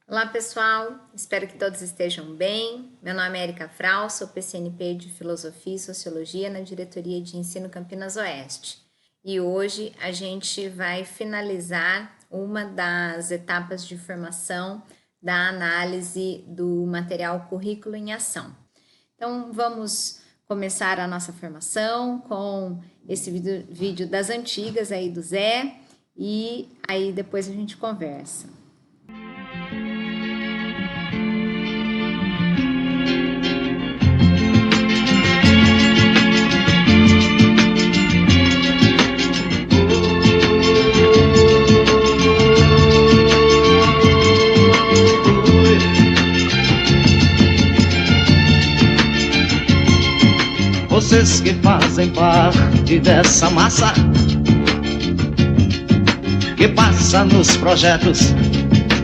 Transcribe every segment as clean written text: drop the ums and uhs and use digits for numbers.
Olá pessoal, espero que todos estejam bem. Meu nome é Erika Frau, sou PCNP de Filosofia e Sociologia na Diretoria de Ensino Campinas Oeste. E hoje a gente vai finalizar uma das etapas de formação da análise do material Currículo em Ação. Então vamos começar a nossa formação com esse vídeo das antigas aí do Zé e aí depois a gente conversa. Vocês que fazem parte dessa massa que passa nos projetos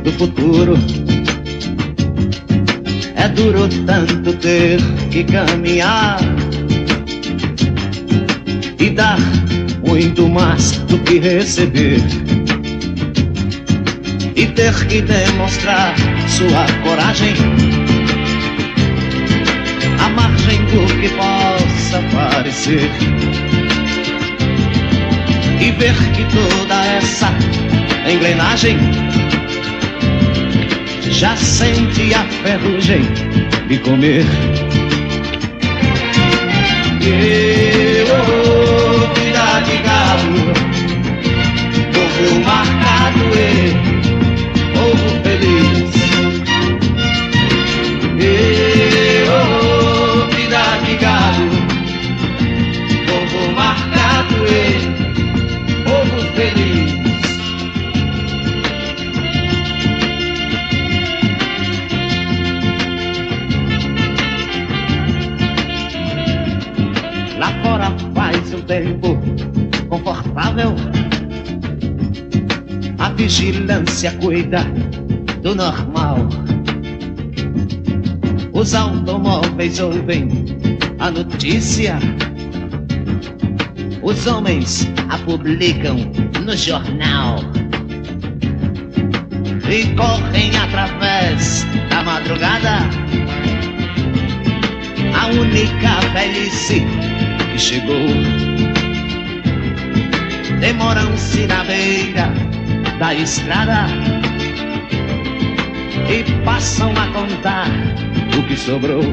do futuro. É duro tanto ter que caminhar e dar muito mais do que receber, e ter que demonstrar sua coragem à margem do que possa parecer, e ver que toda essa engrenagem já sente a ferrugem de comer. Vida de galo, povo marcado e povo feliz. Vida de galo, povo marcado e povo feliz. Lá fora faz um tempo confortável, a vigilância cuida do normal. Os automóveis ouvem a notícia, os homens a publicam no jornal e correm através da madrugada. A única velhice que chegou, demoram-se na beira da estrada e passam a contar o que sobrou.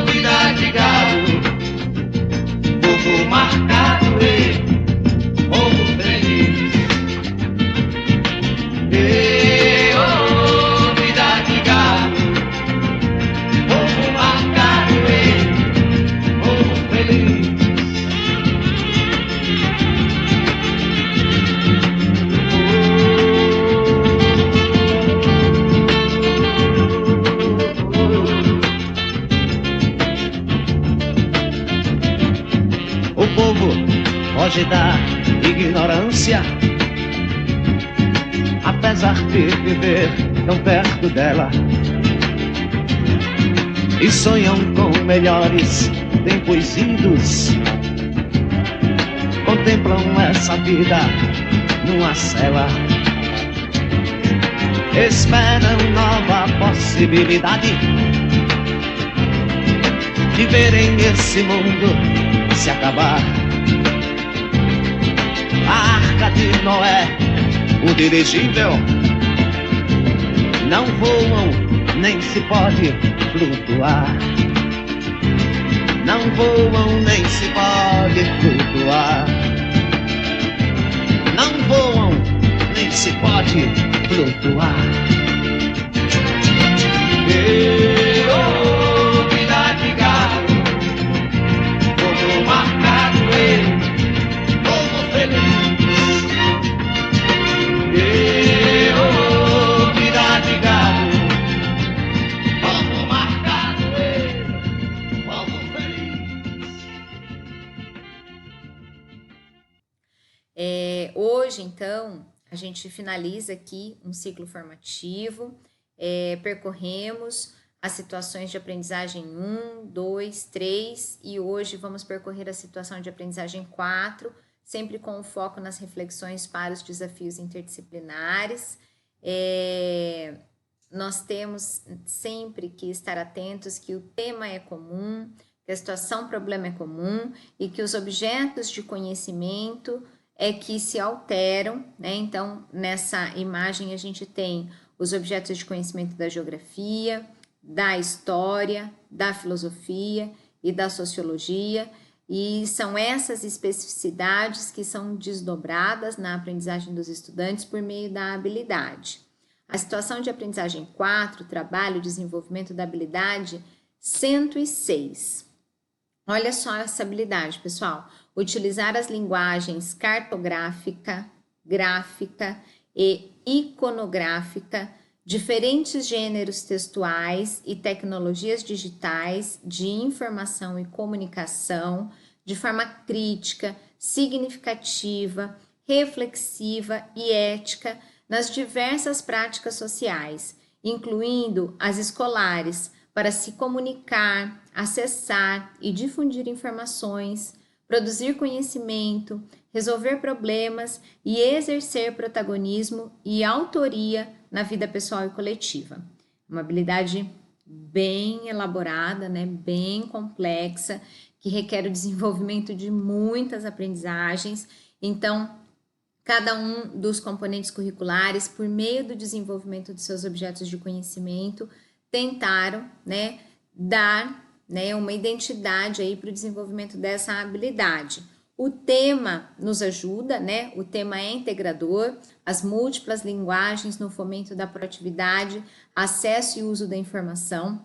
Vida de galo, povo marcado e povo feliz. Vida de galo, povo marcado e povo feliz. O povo foge da ignorância, apesar de viver tão perto dela, e sonham com melhores tempos idos. Contemplam essa vida numa cela, esperam nova possibilidade de verem esse mundo se acabar. A Arca de Noé, o dirigível, não voam, nem se pode flutuar. Não voam, nem se pode flutuar. Não voam, nem se pode flutuar. Vida de galo, povo marcado e povo feliz. Vida de galo, povo marcado e povo feliz. Hoje, então, a gente finaliza aqui um ciclo formativo, percorremos as situações de aprendizagem 1, 2, 3 e hoje vamos percorrer a situação de aprendizagem 4, sempre com o foco nas reflexões para os desafios interdisciplinares. Nós temos sempre que estar atentos que o tema é comum, que a situação, problema é comum e que os objetos de conhecimento é que se alteram, né? Então, nessa imagem a gente tem os objetos de conhecimento da geografia, da história, da filosofia e da sociologia, e são essas especificidades que são desdobradas na aprendizagem dos estudantes por meio da habilidade. A situação de aprendizagem 4, trabalho e desenvolvimento da habilidade 106. Olha só essa habilidade, pessoal. Utilizar as linguagens cartográfica, gráfica e iconográfica, diferentes gêneros textuais e tecnologias digitais de informação e comunicação de forma crítica, significativa, reflexiva e ética nas diversas práticas sociais, incluindo as escolares, para se comunicar, acessar e difundir informações, produzir conhecimento, resolver problemas e exercer protagonismo e autoria na vida pessoal e coletiva. Uma habilidade bem elaborada, né, bem complexa, que requer o desenvolvimento de muitas aprendizagens. Então, cada um dos componentes curriculares, por meio do desenvolvimento de seus objetos de conhecimento, tentaram, né, dar, né, uma identidade aí para o desenvolvimento dessa habilidade. O tema nos ajuda, né? O tema é integrador, as múltiplas linguagens no fomento da proatividade, acesso e uso da informação.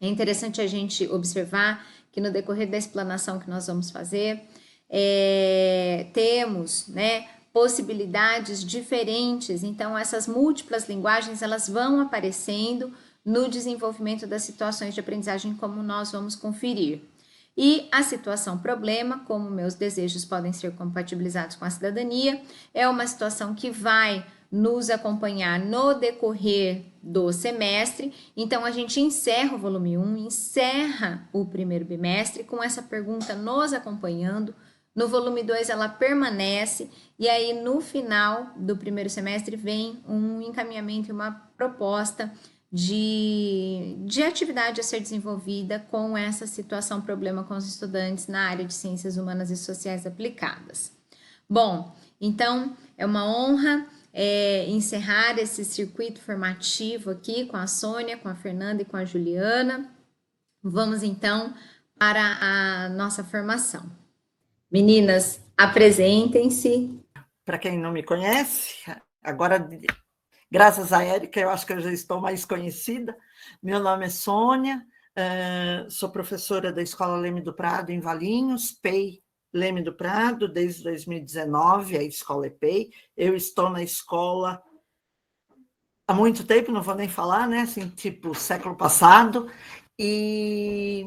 É interessante a gente observar que no decorrer da explanação que nós vamos fazer, temos, né, possibilidades diferentes, então essas múltiplas linguagens elas vão aparecendo no desenvolvimento das situações de aprendizagem, como nós vamos conferir. E a situação problema, como meus desejos podem ser compatibilizados com a cidadania, é uma situação que vai nos acompanhar no decorrer do semestre. Então, a gente encerra o volume 1, encerra o primeiro bimestre com essa pergunta nos acompanhando. No volume 2, ela permanece, e aí no final do primeiro semestre vem um encaminhamento e uma proposta de atividade a ser desenvolvida com essa situação problema com os estudantes na área de ciências humanas e sociais aplicadas. Bom, então é uma honra encerrar esse circuito formativo aqui com a Sônia, com a Fernanda e com a Juliana. Vamos então para a nossa formação. Meninas, apresentem-se. Para quem não me conhece, agora, graças a Érica, eu acho que eu já estou mais conhecida. Meu nome é Sônia, sou professora da Escola Leme do Prado, em Valinhos, PEI Leme do Prado, desde 2019, a escola é PEI. Eu estou na escola há muito tempo, não vou nem falar, né? Assim, tipo, século passado, e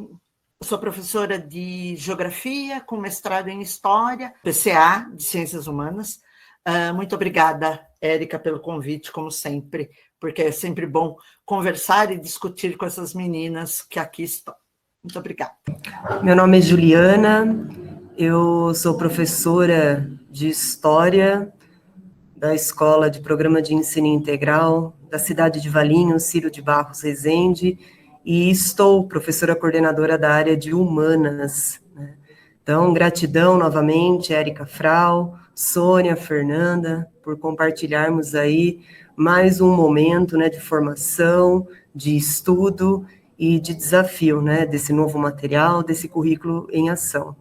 sou professora de Geografia, com mestrado em História, PCA, de Ciências Humanas. Muito obrigada, Érica, pelo convite, como sempre, porque é sempre bom conversar e discutir com essas meninas que aqui estão. Muito obrigada. Meu nome é Juliana, eu sou professora de História da Escola de Programa de Ensino Integral da cidade de Valinhos, Círio de Barros Rezende, e estou professora coordenadora da área de Humanas, né? Então, gratidão novamente, Érica Frau, Sônia, Fernanda, por compartilharmos aí mais um momento, né, de formação, de estudo e de desafio, né, desse novo material, desse currículo em ação.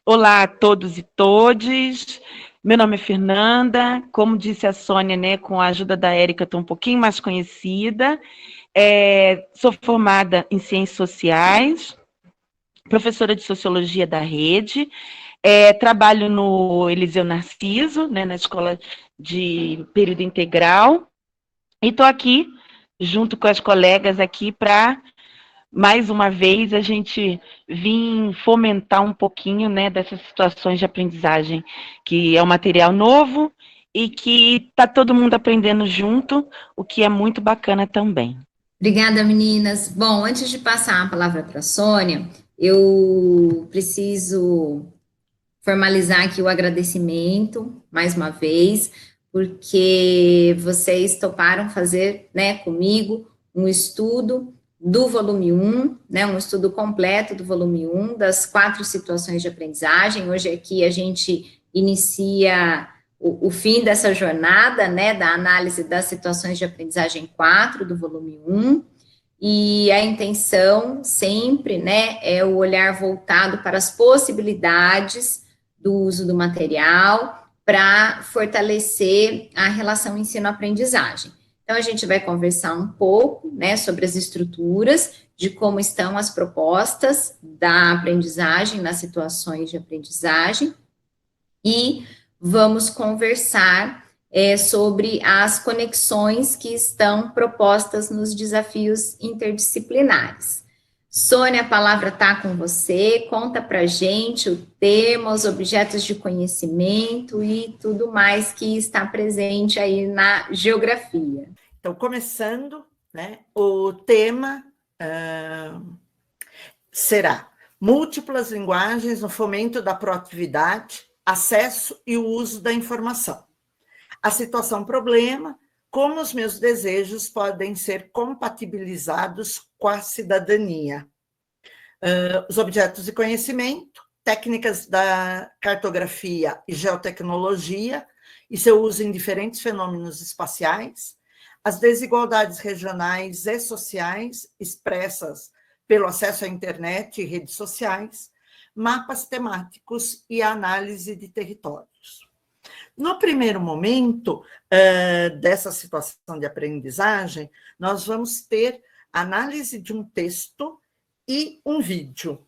Olá a todos e todes, meu nome é Fernanda, como disse a Sônia, né, com a ajuda da Érica, estou um pouquinho mais conhecida. Sou formada em Ciências Sociais, professora de Sociologia da Rede, trabalho no Eliseu Narciso, né, na Escola de Período Integral, e estou aqui, junto com as colegas aqui, para, mais uma vez, a gente vir fomentar um pouquinho, né, dessas situações de aprendizagem, que é um material novo e que está todo mundo aprendendo junto, o que é muito bacana também. Obrigada, meninas. Bom, antes de passar a palavra para a Sônia, eu preciso formalizar aqui o agradecimento, mais uma vez, porque vocês toparam fazer, né, comigo, um estudo do volume 1, né, um estudo completo do volume 1, das 4 situações de aprendizagem. Hoje aqui a gente inicia o fim dessa jornada, né, da análise das situações de aprendizagem 4 do volume 1, e a intenção sempre, né, é o olhar voltado para as possibilidades do uso do material para fortalecer a relação ensino-aprendizagem. Então, a gente vai conversar um pouco, né, sobre as estruturas, de como estão as propostas da aprendizagem nas situações de aprendizagem, e vamos conversar sobre as conexões que estão propostas nos desafios interdisciplinares. Sônia, a palavra está com você, conta para a gente o tema, os objetos de conhecimento e tudo mais que está presente aí na geografia. Então, começando, né, o tema será múltiplas linguagens no fomento da proatividade, acesso e o uso da informação. A situação problema, como os meus desejos podem ser compatibilizados com a cidadania. Os objetos de conhecimento, técnicas da cartografia e geotecnologia e seu uso em diferentes fenômenos espaciais, as desigualdades regionais e sociais expressas pelo acesso à internet e redes sociais, mapas temáticos e análise de territórios. No primeiro momento dessa situação de aprendizagem, nós vamos ter análise de um texto e um vídeo,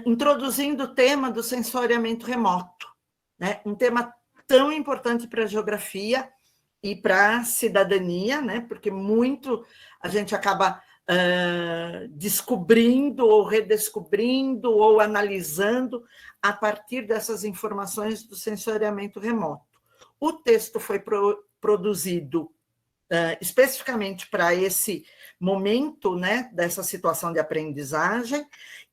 introduzindo o tema do sensoriamento remoto, né? Um tema tão importante para a geografia e para a cidadania, né? Porque muito a gente acaba descobrindo ou redescobrindo ou analisando a partir dessas informações do sensoriamento remoto. O texto foi produzido especificamente para esse momento, né, dessa situação de aprendizagem,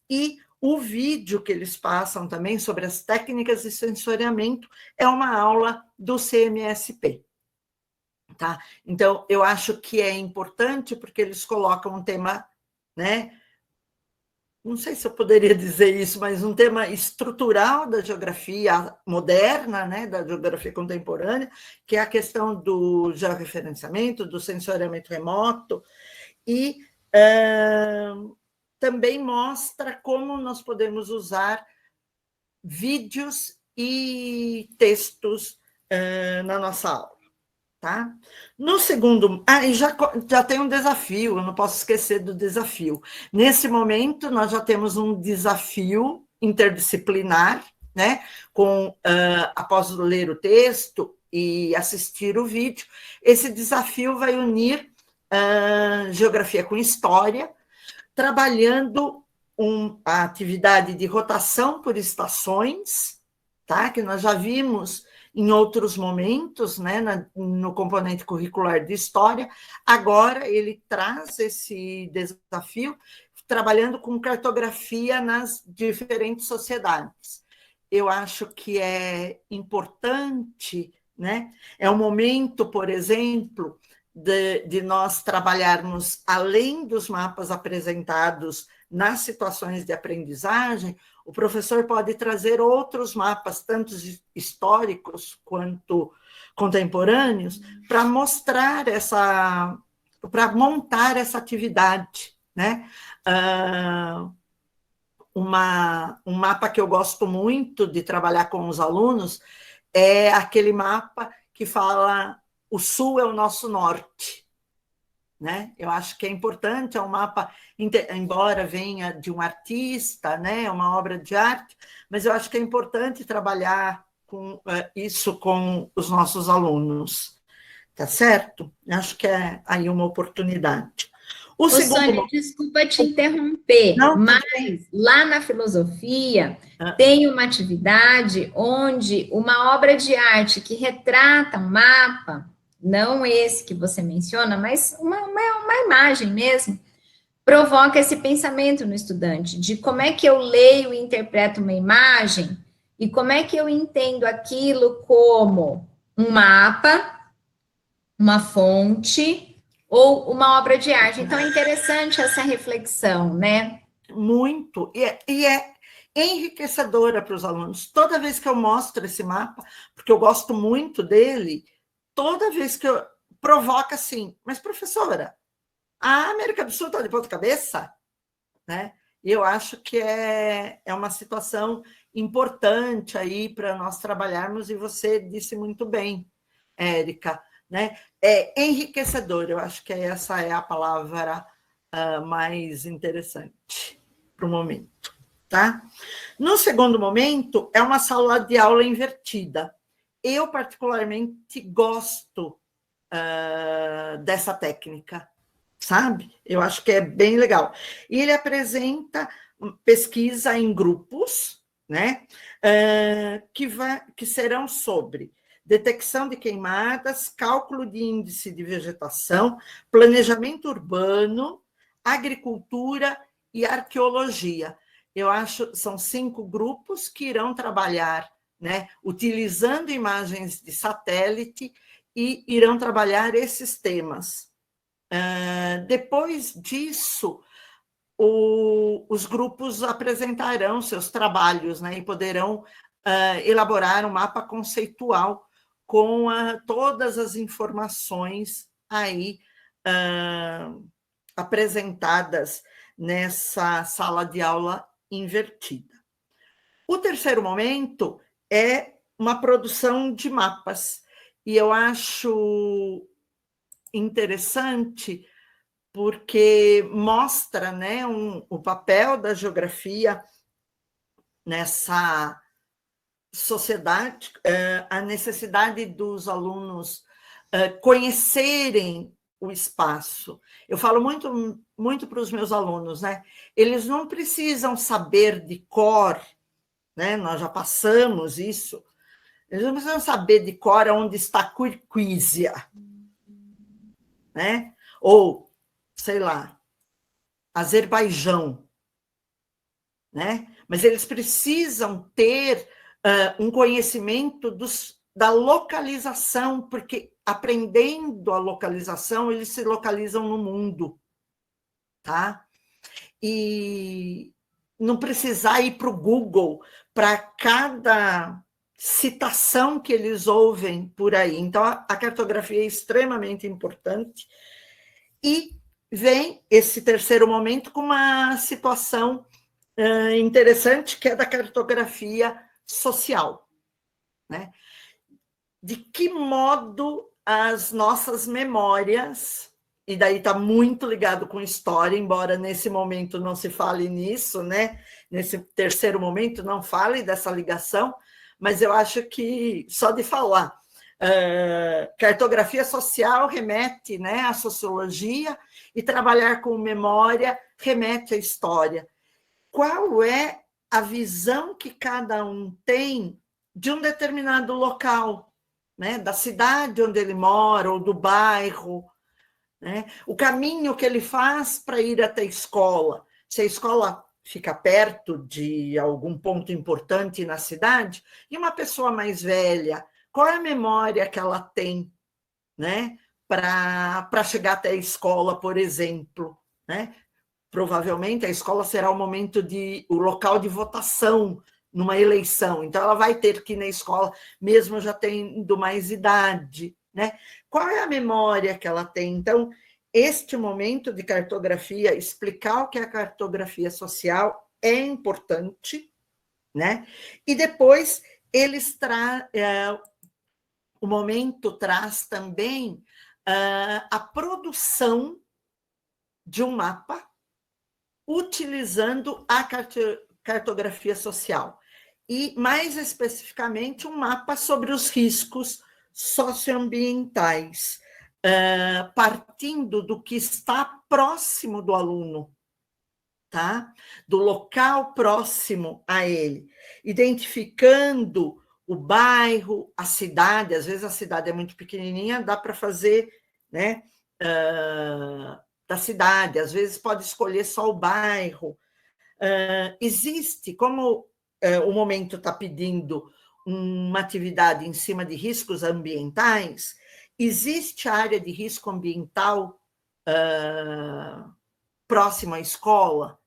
e o vídeo que eles passam também sobre as técnicas de sensoriamento é uma aula do CMSP. Tá? Então, eu acho que é importante porque eles colocam um tema, né? Não sei se eu poderia dizer isso, mas um tema estrutural da geografia moderna, né? Da geografia contemporânea, que é a questão do georreferenciamento, do sensoriamento remoto, e também mostra como nós podemos usar vídeos e textos na nossa aula. Tá? No segundo, e já tem um desafio, eu não posso esquecer do desafio. Nesse momento, nós já temos um desafio interdisciplinar, né? Após ler o texto e assistir o vídeo, esse desafio vai unir geografia com história, trabalhando a atividade de rotação por estações, tá? Que nós já vimos em outros momentos, né, no componente curricular de história. Agora ele traz esse desafio trabalhando com cartografia nas diferentes sociedades. Eu acho que é importante, né? É um momento, por exemplo, de nós trabalharmos, além dos mapas apresentados nas situações de aprendizagem, o professor pode trazer outros mapas, tanto históricos quanto contemporâneos, para mostrar para montar essa atividade, né? Um mapa que eu gosto muito de trabalhar com os alunos é aquele mapa que fala o sul é o nosso norte. Né? Eu acho que é importante, é um mapa, embora venha de um artista, né? É uma obra de arte, mas eu acho que é importante trabalhar com isso com os nossos alunos, tá certo? Acho que é aí uma oportunidade. Sônia, desculpa te interromper, mas lá na filosofia tem uma atividade onde uma obra de arte que retrata um mapa, não esse que você menciona, mas uma imagem mesmo, provoca esse pensamento no estudante, de como é que eu leio e interpreto uma imagem E como é que eu entendo aquilo como um mapa, uma fonte ou uma obra de arte? Então, é interessante essa reflexão, né? Muito. E é enriquecedora para os alunos. Toda vez que eu mostro esse mapa, porque eu gosto muito dele, toda vez que eu provoca assim, mas professora, a América do Sul está de ponta cabeça? Né? E eu acho que é uma situação importante aí para nós trabalharmos, e você disse muito bem, Érica, né? É enriquecedor, eu acho que essa é a palavra mais interessante para o momento. Tá? No segundo momento, é uma sala de aula invertida. Eu, particularmente, gosto dessa técnica, sabe? Eu acho que é bem legal. E ele apresenta pesquisa em grupos, né? Que serão sobre detecção de queimadas, cálculo de índice de vegetação, planejamento urbano, agricultura e arqueologia. Eu acho são 5 grupos que irão trabalhar, né, utilizando imagens de satélite, e irão trabalhar esses temas. Depois disso, os grupos apresentarão seus trabalhos, né, e poderão elaborar um mapa conceitual com todas as informações aí apresentadas nessa sala de aula invertida. O terceiro momento é uma produção de mapas, e eu acho interessante porque mostra, né, o papel da geografia nessa sociedade, a necessidade dos alunos conhecerem o espaço. Eu falo muito para os meus alunos, né? Eles não precisam saber de cor, né? Nós já passamos isso. Eles não precisam saber de cor onde está Quirquízia, né? Ou, sei lá, Azerbaijão, né? Mas eles precisam ter um conhecimento da localização, porque aprendendo a localização, eles se localizam no mundo, tá? E não precisar ir para o Google para cada citação que eles ouvem por aí. Então, a cartografia é extremamente importante. E vem esse terceiro momento com uma situação interessante, que é da cartografia social, né? De que modo as nossas memórias, e daí está muito ligado com história, embora nesse momento não se fale nisso, né? Nesse terceiro momento não fale dessa ligação, mas eu acho que só de falar cartografia social remete, né, à sociologia, e trabalhar com memória remete à história. Qual é a visão que cada um tem de um determinado local, né? Da cidade onde ele mora, ou do bairro, né? O caminho que ele faz para ir até a escola. Se a escola fica perto de algum ponto importante na cidade, e uma pessoa mais velha, qual é a memória que ela tem, né? Para chegar até a escola, por exemplo, né? Provavelmente a escola será o local de votação numa eleição, então ela vai ter que ir na escola, mesmo já tendo mais idade, né? Qual é a memória que ela tem? Então, este momento de cartografia, explicar o que é a cartografia social é importante, né? E depois o momento traz também a produção de um mapa utilizando a cartografia social, e, mais especificamente, um mapa sobre os riscos socioambientais, partindo do que está próximo do aluno, tá? Do local próximo a ele, identificando o bairro, a cidade. Às vezes a cidade é muito pequenininha, dá para fazer, né, da cidade, às vezes pode escolher só o bairro. Existe, como o momento está pedindo uma atividade em cima de riscos ambientais, existe área de risco ambiental próxima à escola?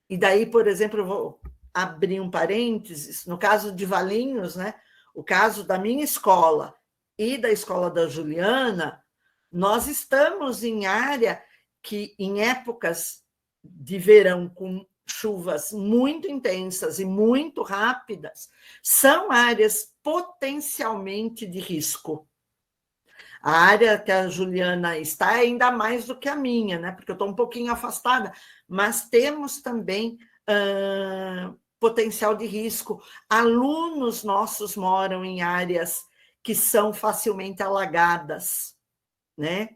E daí, por exemplo, eu vou abrir um parênteses, no caso de Valinhos, né, o caso da minha escola e da escola da Juliana, nós estamos em área que, em épocas de verão, com chuvas muito intensas e muito rápidas, são áreas potencialmente de risco. A área que a Juliana está é ainda mais do que a minha, né? Porque eu estou um pouquinho afastada, mas temos também potencial de risco. Alunos nossos moram em áreas que são facilmente alagadas, né?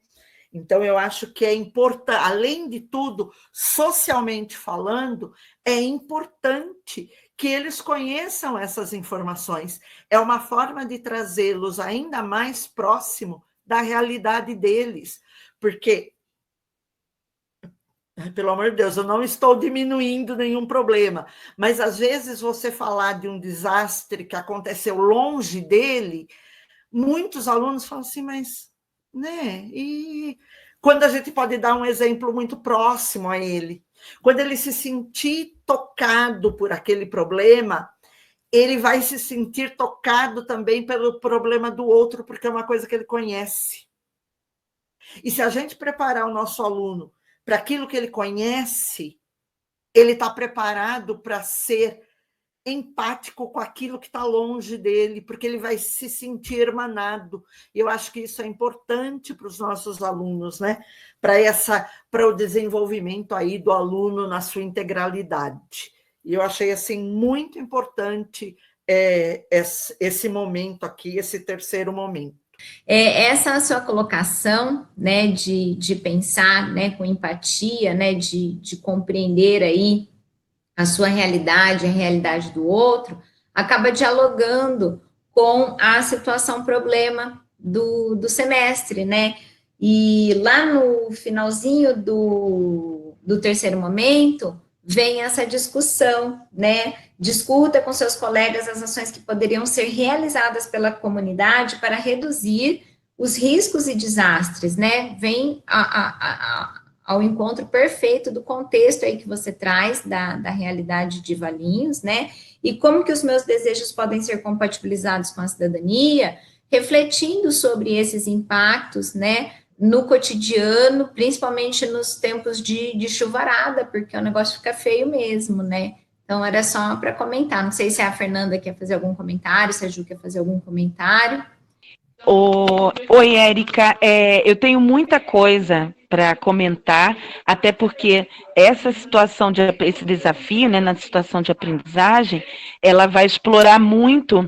Então, eu acho que é importante, além de tudo, socialmente falando, é importante que eles conheçam essas informações. É uma forma de trazê-los ainda mais próximo da realidade deles, porque, pelo amor de Deus, eu não estou diminuindo nenhum problema, mas às vezes você falar de um desastre que aconteceu longe dele, muitos alunos falam assim, mas, né? E quando a gente pode dar um exemplo muito próximo a ele, quando ele se sentir tocado por aquele problema, ele vai se sentir tocado também pelo problema do outro, porque é uma coisa que ele conhece. E se a gente preparar o nosso aluno para aquilo que ele conhece, ele está preparado para ser empático com aquilo que está longe dele, porque ele vai se sentir hermanado. E eu acho que isso é importante para os nossos alunos, né? Para o desenvolvimento aí do aluno na sua integralidade. E eu achei assim muito importante esse momento aqui, esse terceiro momento. Essa sua colocação, né, de pensar, né, com empatia, né, de compreender aí a sua realidade, a realidade do outro, acaba dialogando com a situação problema do semestre, né? E lá no finalzinho do terceiro momento, vem essa discussão, né? Discuta com seus colegas as ações que poderiam ser realizadas pela comunidade para reduzir os riscos e desastres, né? Vem ao encontro perfeito do contexto aí que você traz da realidade de Valinhos, né? E como que os meus desejos podem ser compatibilizados com a cidadania, refletindo sobre esses impactos, né? No cotidiano, principalmente nos tempos de chuvarada, porque o negócio fica feio mesmo, né? Então, era só para comentar. Não sei se a Fernanda quer fazer algum comentário, se a Ju quer fazer algum comentário. Oi, Érica, eu tenho muita coisa para comentar, até porque essa situação, esse desafio, né, na situação de aprendizagem, ela vai explorar muito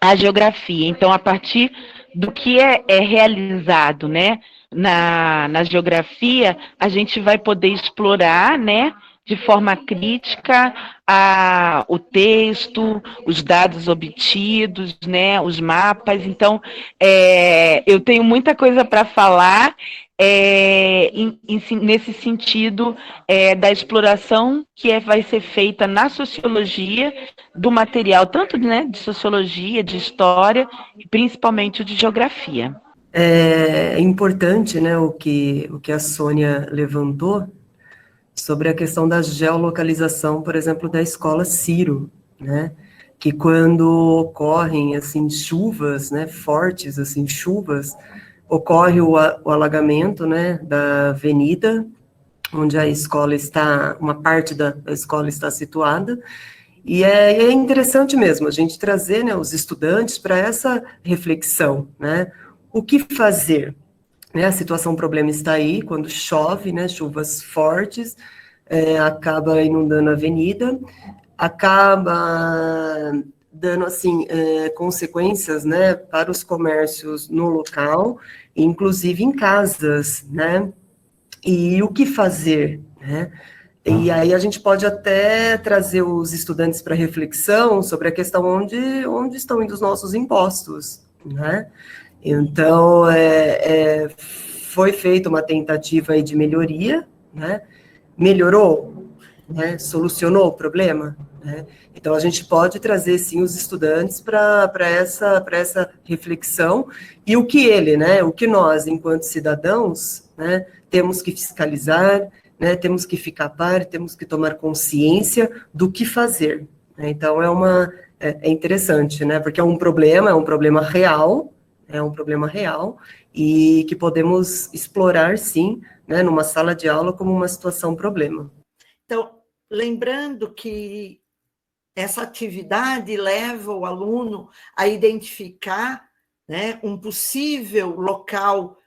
a geografia. Então, a partir do que é realizado, né, na geografia, a gente vai poder explorar, né, de forma crítica o texto, os dados obtidos, né, os mapas. Então, eu tenho muita coisa para falar nesse sentido da exploração que vai ser feita na sociologia do material, tanto, né, de sociologia, de história, e principalmente o de geografia. É importante, né, o que a Sônia levantou sobre a questão da geolocalização, por exemplo, da escola Ciro, né, que quando ocorrem, assim, chuvas, né, fortes, assim, chuvas, ocorre o alagamento, né, da avenida, onde a escola está, uma parte da escola está situada, e é interessante mesmo a gente trazer, né, os estudantes para essa reflexão, né, o que fazer? Né, a situação, o problema está aí, quando chove, né, chuvas fortes, acaba inundando a avenida, acaba dando, assim, consequências, né, para os comércios no local, inclusive em casas, né, e o que fazer, né? E aí a gente pode até trazer os estudantes para reflexão sobre a questão onde estão indo os nossos impostos, né? Então, foi feita uma tentativa aí de melhoria, né? Melhorou, né? Solucionou o problema, né? Então, a gente pode trazer, sim, os estudantes para essa reflexão, e o que né, o que nós, enquanto cidadãos, né, temos que fiscalizar, né, temos que ficar par, temos que tomar consciência do que fazer, né? Então, é interessante, né, porque é um problema real, e que podemos explorar, sim, né, numa sala de aula como uma situação-problema. Então, lembrando que essa atividade leva o aluno a identificar, né, um possível local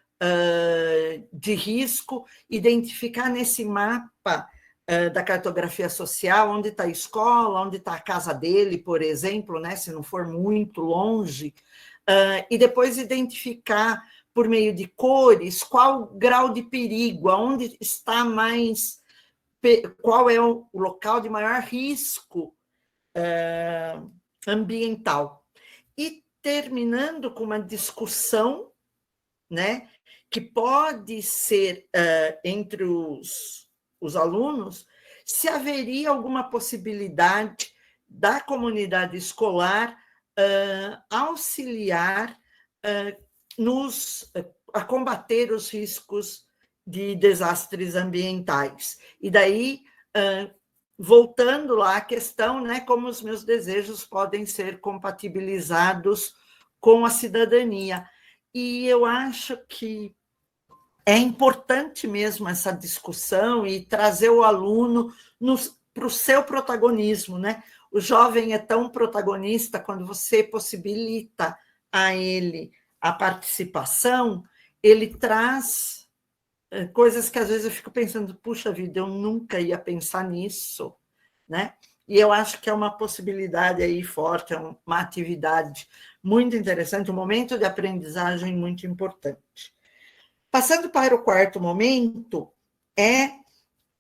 de risco, identificar nesse mapa da cartografia social onde está a escola, onde está a casa dele, por exemplo, né, se não for muito longe, e depois identificar por meio de cores qual o grau de perigo, aonde está mais, qual é o local de maior risco ambiental. E terminando com uma discussão, né, que pode ser entre os alunos, se haveria alguma possibilidade da comunidade escolar auxiliar a combater os riscos de desastres ambientais. E daí, voltando lá à questão, né, como os meus desejos podem ser compatibilizados com a cidadania. E eu acho que é importante mesmo essa discussão e trazer o aluno para o seu protagonismo, né? O jovem é tão protagonista quando você possibilita a ele a participação, ele traz coisas que às vezes eu fico pensando, puxa vida, eu nunca ia pensar nisso, né? E eu acho que é uma possibilidade aí forte, é uma atividade muito interessante, um momento de aprendizagem muito importante. Passando para o quarto momento,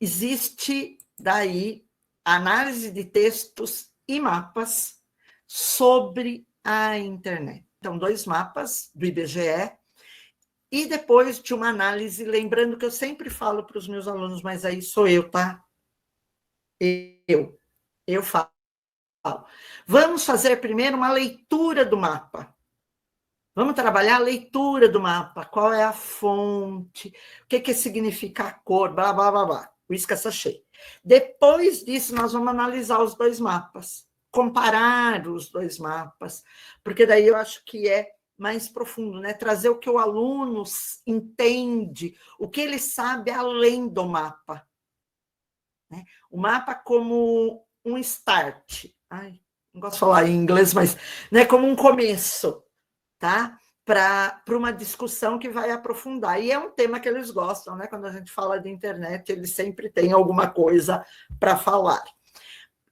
existe daí análise de textos e mapas sobre a internet. Então, 2 mapas do IBGE, e depois de uma análise, lembrando que eu sempre falo para os meus alunos, mas aí sou eu, tá? Eu falo. Vamos fazer primeiro uma leitura do mapa. Vamos trabalhar a leitura do mapa, qual é a fonte, o que significa a cor, blá, blá, blá, blá. O isca-sachê. Depois disso, nós vamos analisar os 2 mapas, comparar os 2 mapas, porque daí eu acho que é mais profundo, né? Trazer o que o aluno entende, o que ele sabe além do mapa. Né? O mapa como um start. Ai, não gosto de falar em inglês, mas né, como um começo, tá? Para uma discussão que vai aprofundar. E é um tema que eles gostam, né? Quando a gente fala de internet, eles sempre têm alguma coisa para falar.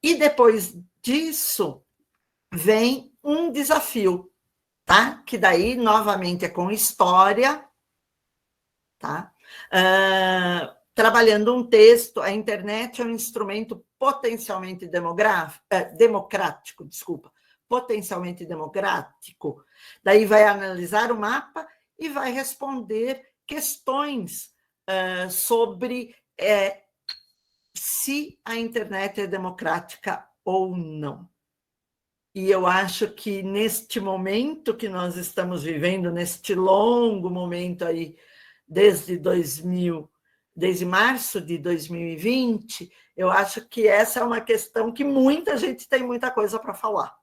E depois disso, vem um desafio, tá? Que daí, novamente, é com história, tá? Trabalhando um texto, a internet é um instrumento potencialmente democrático, potencialmente democrático. Daí vai analisar o mapa e vai responder questões sobre se a internet é democrática ou não. E eu acho que neste momento que nós estamos vivendo, neste longo momento aí, desde março de 2020, eu acho que essa é uma questão que muita gente tem muita coisa para falar,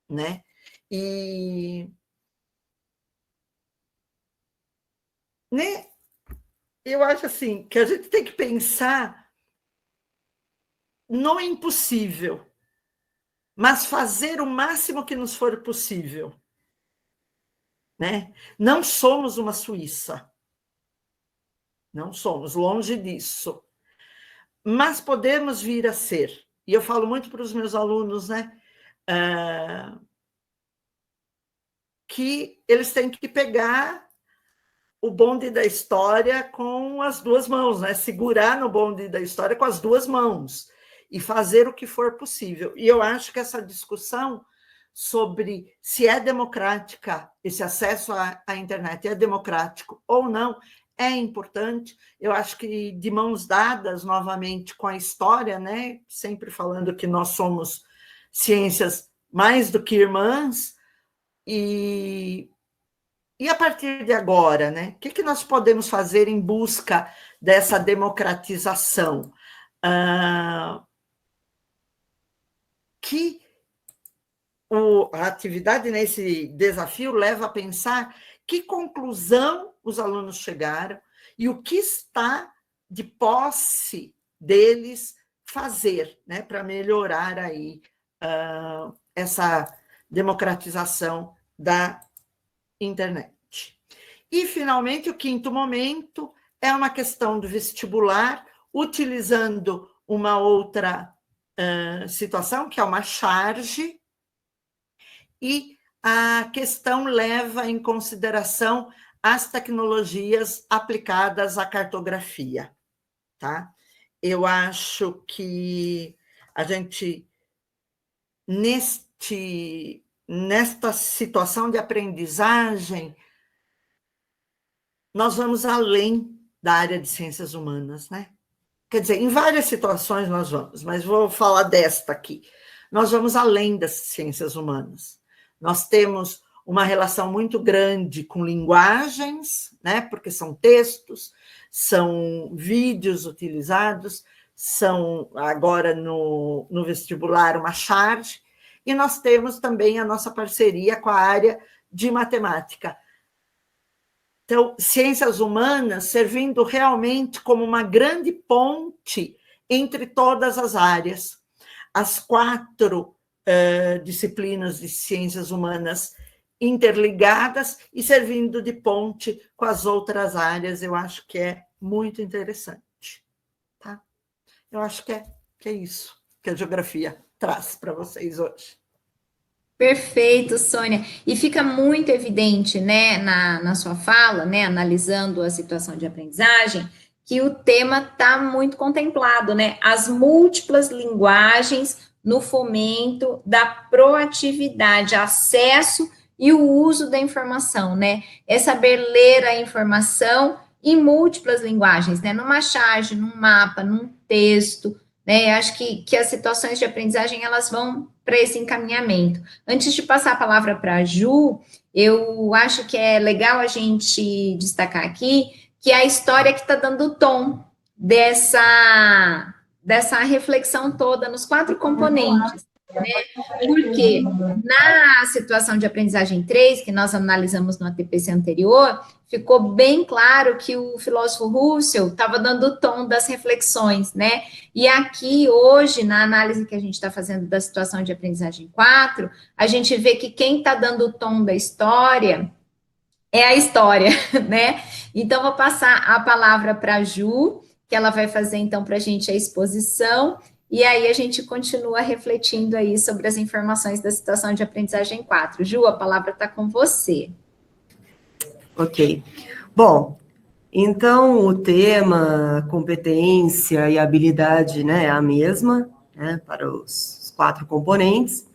né? E né, eu acho assim que a gente tem que pensar no impossível, mas fazer o máximo que nos for possível, né? Não somos uma Suíça, não somos, longe disso, mas podemos vir a ser. E eu falo muito para os meus alunos, né? Que eles têm que pegar o bonde da história com as 2 mãos, né? Segurar no bonde da história com as 2 mãos e fazer o que for possível. E eu acho que essa discussão sobre se é democrática, esse acesso à internet é democrático ou não, é importante, eu acho que de mãos dadas novamente com a história, né? Sempre falando que nós somos ciências mais do que irmãs, e a partir de agora, né? O que nós podemos fazer em busca dessa democratização? Que a atividade nesse desafio leva a pensar que conclusão os alunos chegaram e o que está de posse deles fazer, né, para melhorar aí essa democratização da internet. E, finalmente, o quinto momento é uma questão do vestibular, utilizando uma outra situação, que é uma charge, e a questão leva em consideração as tecnologias aplicadas à cartografia, tá? Eu acho que a gente, nesta situação de aprendizagem, nós vamos além da área de ciências humanas, né? Quer dizer, em várias situações nós vamos, mas vou falar desta aqui. Nós vamos além das ciências humanas. Nós temos uma relação muito grande com linguagens, né? Porque são textos, são vídeos utilizados, são agora no vestibular uma charge, e nós temos também a nossa parceria com a área de matemática. Então, ciências humanas servindo realmente como uma grande ponte entre todas as áreas. As 4 disciplinas de ciências humanas interligadas e servindo de ponte com as outras áreas, eu acho que é muito interessante. Tá? Eu acho que é isso que a geografia traz para vocês hoje. Perfeito, Sônia. E fica muito evidente, né, na sua fala, né, analisando a situação de aprendizagem, que o tema está muito contemplado, né? As múltiplas linguagens no fomento da proatividade, acesso e o uso da informação, né? É saber ler a informação em múltiplas linguagens, né? Numa charge, num mapa, num texto, né? Eu acho que as situações de aprendizagem, elas vão para esse encaminhamento. Antes de passar a palavra para a Ju, eu acho que é legal a gente destacar aqui que é a história que está dando o tom dessa reflexão toda nos 4 componentes, né? Porque na situação de aprendizagem 3, que nós analisamos no ATPC anterior, ficou bem claro que o filósofo Russell estava dando o tom das reflexões, né? E aqui, hoje, na análise que a gente está fazendo da situação de aprendizagem 4, a gente vê que quem está dando o tom da história é a história, né? Então, vou passar a palavra para a Ju, que ela vai fazer, então, para a gente a exposição, e aí a gente continua refletindo aí sobre as informações da situação de aprendizagem 4. Ju, a palavra está com você. Ok. Bom, então o tema, competência e habilidade, né, é a mesma, né, para os 4 componentes.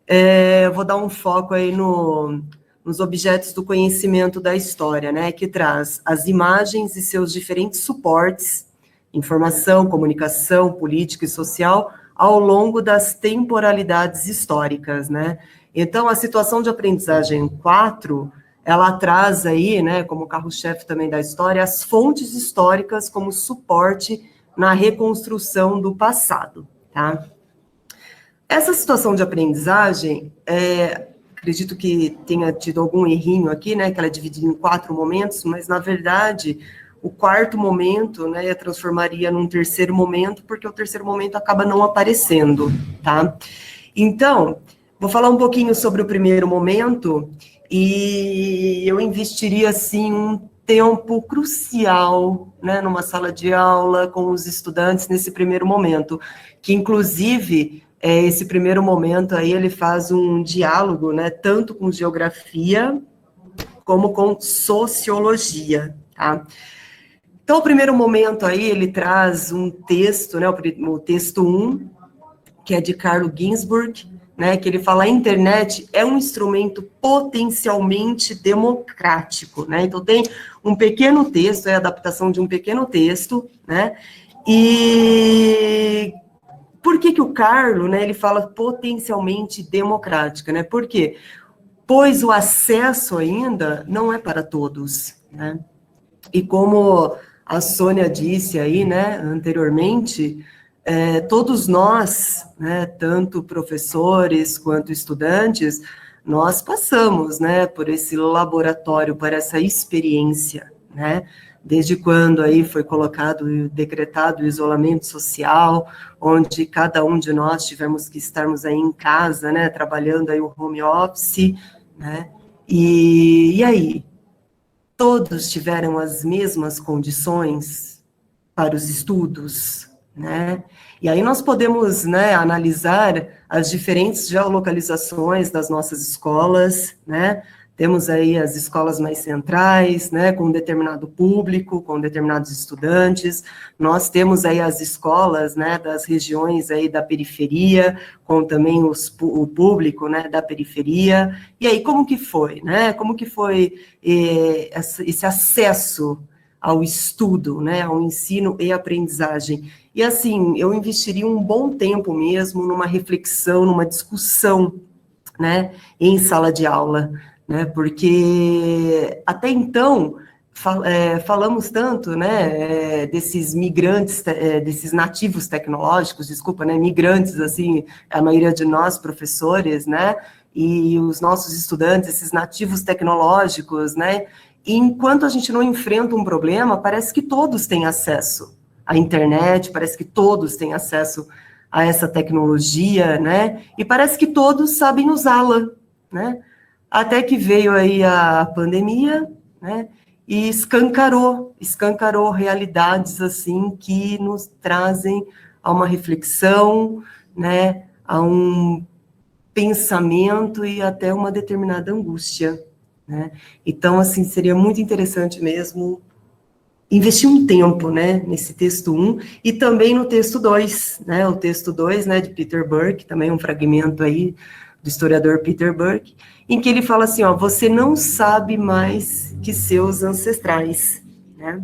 Eu vou dar um foco aí nos objetos do conhecimento da história, né, que traz as imagens e seus diferentes suportes, informação, comunicação, política e social, ao longo das temporalidades históricas, né. Então, a situação de aprendizagem 4, ela traz aí, né, como carro-chefe também da história, as fontes históricas como suporte na reconstrução do passado, tá? Essa situação de aprendizagem, acredito que tenha tido algum errinho aqui, né, que ela é dividida em 4 momentos, mas, na verdade, o 4º momento, né, transformaria num 3º momento, porque o 3º momento acaba não aparecendo, tá? Então, vou falar um pouquinho sobre o 1º momento, e eu investiria, assim, um tempo crucial, né, numa sala de aula com os estudantes nesse 1º momento, que, inclusive, esse 1º momento aí, ele faz um diálogo, né, tanto com geografia como com sociologia, tá? Então, o 1º momento aí, ele traz um texto, né, o texto 1, que é de Carlo Ginzburg, né, que ele fala: a internet é um instrumento potencialmente democrático, né? Então tem um pequeno texto, é a adaptação de um pequeno texto, né? E por que o Carlo, né, ele fala potencialmente democrática, né? Por quê? Pois o acesso ainda não é para todos, né? E como a Sônia disse aí, né, anteriormente, todos nós, né, tanto professores quanto estudantes, nós passamos, né, por esse laboratório, por essa experiência, né? Desde quando aí foi colocado e decretado o isolamento social, onde cada um de nós tivemos que estarmos aí em casa, né, trabalhando aí o home office, né? E aí, todos tiveram as mesmas condições para os estudos, né? E aí nós podemos, né, analisar as diferentes geolocalizações das nossas escolas, né? Temos aí as escolas mais centrais, né, com um determinado público, com determinados estudantes. Nós temos aí as escolas, né, das regiões aí da periferia, com também o público, né, da periferia. E aí, como que foi, né? Como que foi esse acesso ao estudo, né, ao ensino e aprendizagem? E assim, eu investiria um bom tempo mesmo numa reflexão, numa discussão, né, em sala de aula, né, porque até então falamos tanto, né, desses migrantes, desses nativos tecnológicos, desculpa, né, migrantes, assim, a maioria de nós, professores, né, e os nossos estudantes, esses nativos tecnológicos, né, e enquanto a gente não enfrenta um problema, parece que todos têm acesso à internet, parece que todos têm acesso a essa tecnologia, né, e parece que todos sabem usá-la, né. Até que veio aí a pandemia, né, e escancarou realidades, assim, que nos trazem a uma reflexão, né, a um pensamento e até uma determinada angústia, né. Então, assim, seria muito interessante mesmo investir um tempo, né, nesse texto 1 e também no texto 2, né, o texto 2, né, de Peter Burke, também um fragmento aí do historiador Peter Burke, em que ele fala assim, ó, você não sabe mais que seus ancestrais, né?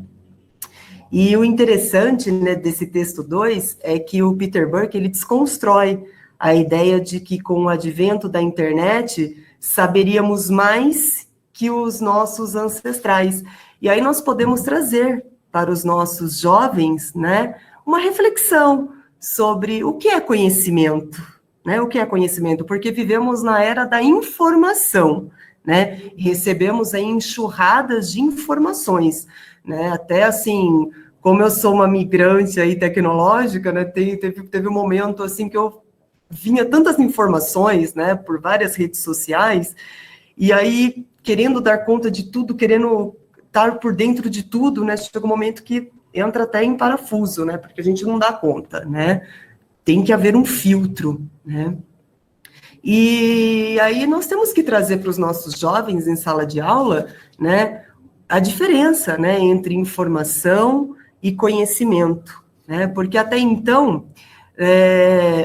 E o interessante, né, desse texto 2 é que o Peter Burke, ele desconstrói a ideia de que com o advento da internet saberíamos mais que os nossos ancestrais. E aí nós podemos trazer para os nossos jovens, né, uma reflexão sobre o que é conhecimento, né, o que é conhecimento? Porque vivemos na era da informação, né? Recebemos aí enxurradas de informações, né? Até assim, como eu sou uma migrante aí tecnológica, né? Teve um momento assim que eu vinha tantas informações, né? Por várias redes sociais, e aí querendo dar conta de tudo, querendo estar por dentro de tudo, né? Chega um momento que entra até em parafuso, né? Porque a gente não dá conta, né? Tem que haver um filtro, né? E aí nós temos que trazer para os nossos jovens em sala de aula, né, a diferença, né, entre informação e conhecimento, né? Porque até então,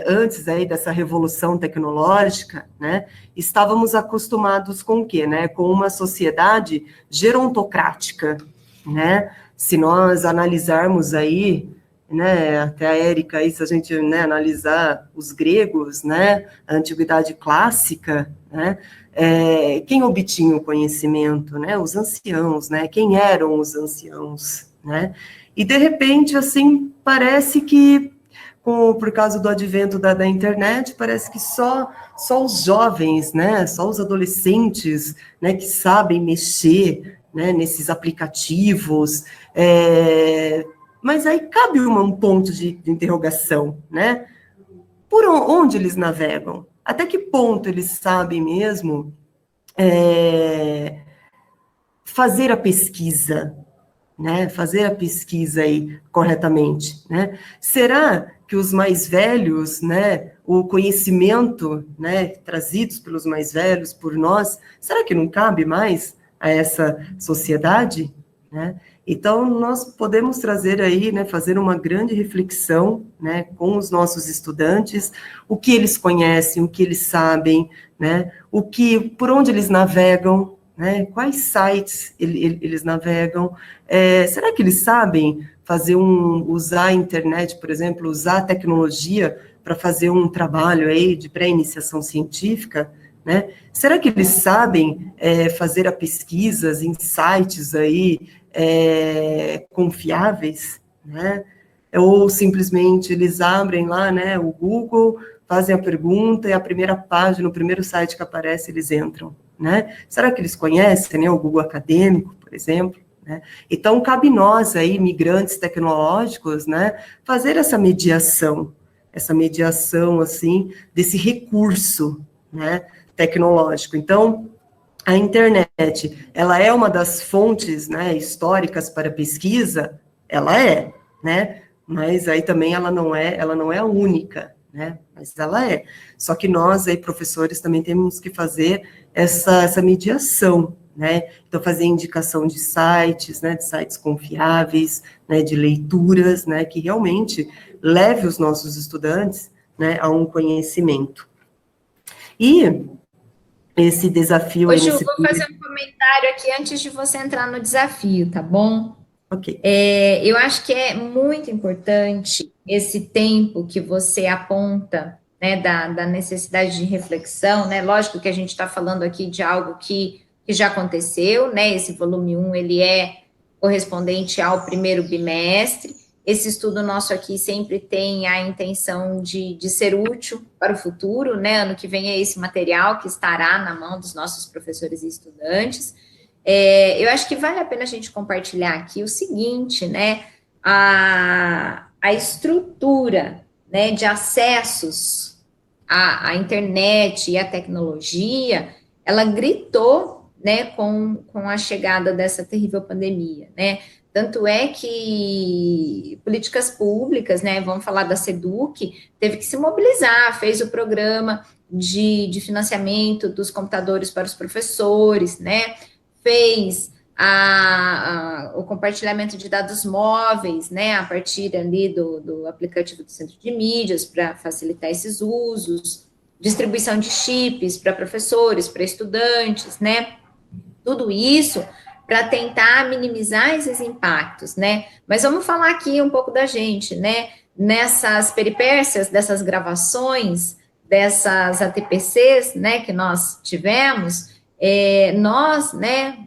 antes aí dessa revolução tecnológica, né, estávamos acostumados com o quê, né? Com uma sociedade gerontocrática, né? Se nós analisarmos aí, né, até a Érica, aí, se a gente, né, analisar os gregos, né, a antiguidade clássica, né, quem obtinha o conhecimento, né, os anciãos, né, quem eram os anciãos, né, e de repente, assim, parece que, por causa do advento da internet, parece que só os jovens, né, só os adolescentes, né, que sabem mexer, né, nesses aplicativos, mas aí cabe um ponto de interrogação, né? Por onde eles navegam? Até que ponto eles sabem mesmo fazer a pesquisa, né? Fazer a pesquisa aí corretamente, né? Será que os mais velhos, né? O conhecimento, né? Trazidos pelos mais velhos, por nós, será que não cabe mais a essa sociedade? né? Então, nós podemos trazer aí, né, fazer uma grande reflexão, né, com os nossos estudantes, o que eles conhecem, o que eles sabem, né, por onde eles navegam, né, quais sites eles navegam, será que eles sabem usar a internet, por exemplo, usar a tecnologia para fazer um trabalho aí de pré-iniciação científica, né? Será que eles sabem fazer a pesquisas em sites aí confiáveis, né? Ou simplesmente eles abrem lá, né, o Google, fazem a pergunta e a primeira página, o primeiro site que aparece, eles entram, né? Será que eles conhecem, né, o Google Acadêmico, por exemplo? Né? Então, cabe nós aí, migrantes tecnológicos, né, fazer essa mediação, assim, desse recurso, né, tecnológico. Então, a internet, ela é uma das fontes, né, históricas para pesquisa, ela é, né, mas aí também ela não é a única, né, mas ela é. Só que nós, aí, professores, também temos que fazer essa mediação, né, então fazer indicação de sites, né, de sites confiáveis, né, de leituras, né, que realmente leve os nossos estudantes, né, a um conhecimento. E esse desafio... Ô, Ju, vou fazer um comentário aqui antes de você entrar no desafio, tá bom? Ok. Eu acho que é muito importante esse tempo que você aponta, né, da necessidade de reflexão, né? Lógico que a gente está falando aqui de algo que já aconteceu, né? Esse volume 1, ele é correspondente ao primeiro bimestre. Esse estudo nosso aqui sempre tem a intenção de ser útil para o futuro, né? Ano que vem é esse material que estará na mão dos nossos professores e estudantes. Eu acho que vale a pena a gente compartilhar aqui o seguinte, né? A estrutura, né, de acessos à internet e à tecnologia, ela gritou, né, com a chegada dessa terrível pandemia, né? Tanto é que políticas públicas, né, vamos falar da SEDUC, teve que se mobilizar, fez o programa de financiamento dos computadores para os professores, né, fez o compartilhamento de dados móveis, né, a partir ali do aplicativo do Centro de Mídias, para facilitar esses usos, distribuição de chips para professores, para estudantes, né, tudo isso para tentar minimizar esses impactos, né? Mas vamos falar aqui um pouco da gente, né? Nessas peripécias dessas gravações, dessas ATPCs, né, que nós tivemos, nós, né,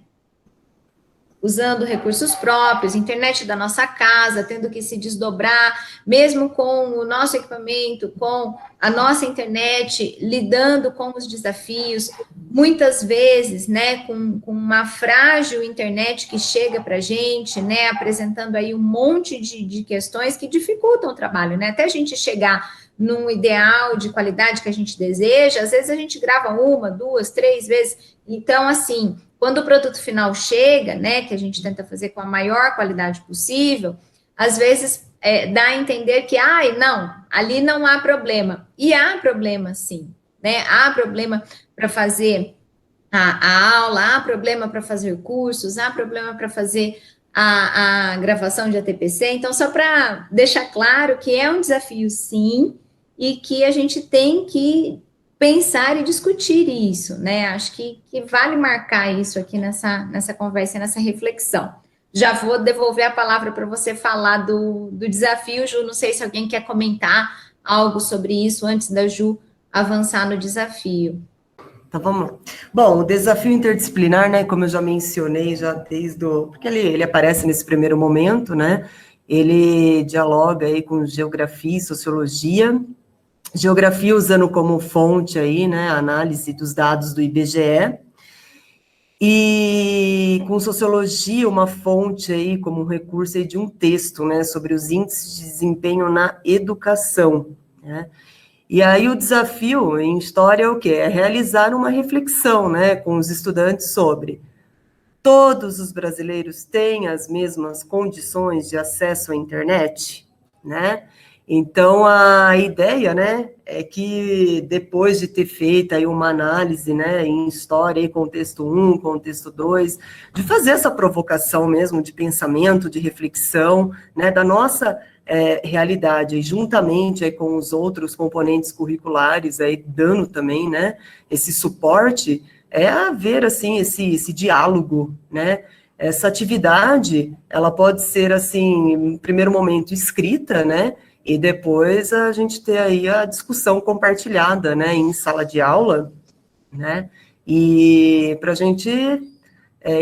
usando recursos próprios, internet da nossa casa, tendo que se desdobrar, mesmo com o nosso equipamento, com a nossa internet, lidando com os desafios, muitas vezes, né, com uma frágil internet que chega para a gente, né, apresentando aí um monte de questões que dificultam o trabalho, né, até a gente chegar num ideal de qualidade que a gente deseja, às vezes a gente grava 1, 2, 3 vezes, então, assim, quando o produto final chega, né, que a gente tenta fazer com a maior qualidade possível, às vezes dá a entender que, não, ali não há problema. E há problema, sim, né? Há problema para fazer a aula, há problema para fazer cursos, há problema para fazer a gravação de ATPC. Então, só para deixar claro que é um desafio, sim, e que a gente tem que pensar e discutir isso, né? Acho que vale marcar isso aqui nessa conversa, nessa reflexão. Já vou devolver a palavra para você falar do desafio, Ju. Não sei se alguém quer comentar algo sobre isso antes da Ju avançar no desafio. Então, vamos lá. Bom, o desafio interdisciplinar, né, como eu já mencionei, porque ele aparece nesse primeiro momento, né, ele dialoga aí com geografia e sociologia, geografia usando como fonte aí, né, a análise dos dados do IBGE, e com sociologia uma fonte aí como um recurso aí de um texto, né, sobre os índices de desempenho na educação, né. E aí o desafio em história é o quê? É realizar uma reflexão, né, com os estudantes sobre todos os brasileiros têm as mesmas condições de acesso à internet, né? Então, a ideia, né, é que depois de ter feito aí uma análise, né, em história, em contexto 1, contexto 2, de fazer essa provocação mesmo de pensamento, de reflexão, né, da nossa realidade, juntamente aí com os outros componentes curriculares, aí dando também, né, esse suporte, haver, assim, esse diálogo, né. Essa atividade, ela pode ser, assim, em primeiro momento, escrita, né, e depois a gente ter aí a discussão compartilhada, né, em sala de aula, né, e para a gente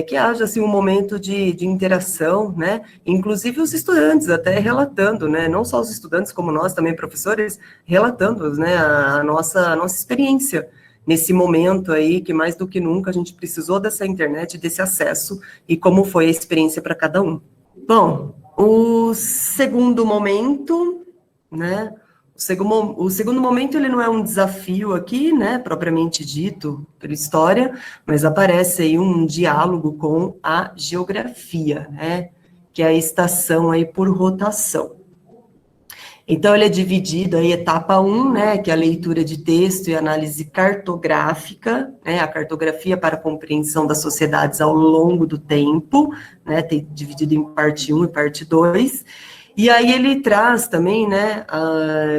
que haja, assim, um momento de interação, né, inclusive os estudantes até relatando, né, não só os estudantes, como nós também, professores, relatando, né, a nossa experiência nesse momento aí, que mais do que nunca a gente precisou dessa internet, desse acesso, e como foi a experiência para cada um. Bom, o segundo momento, né, o segundo momento, ele não é um desafio aqui, né, propriamente dito, pela história, mas aparece aí um diálogo com a geografia, né, que é a estação aí por rotação. Então, ele é dividido aí, etapa 1, né, que é a leitura de texto e análise cartográfica, né, a cartografia para a compreensão das sociedades ao longo do tempo, né, dividido em parte 1 e parte 2, e aí ele traz também, né,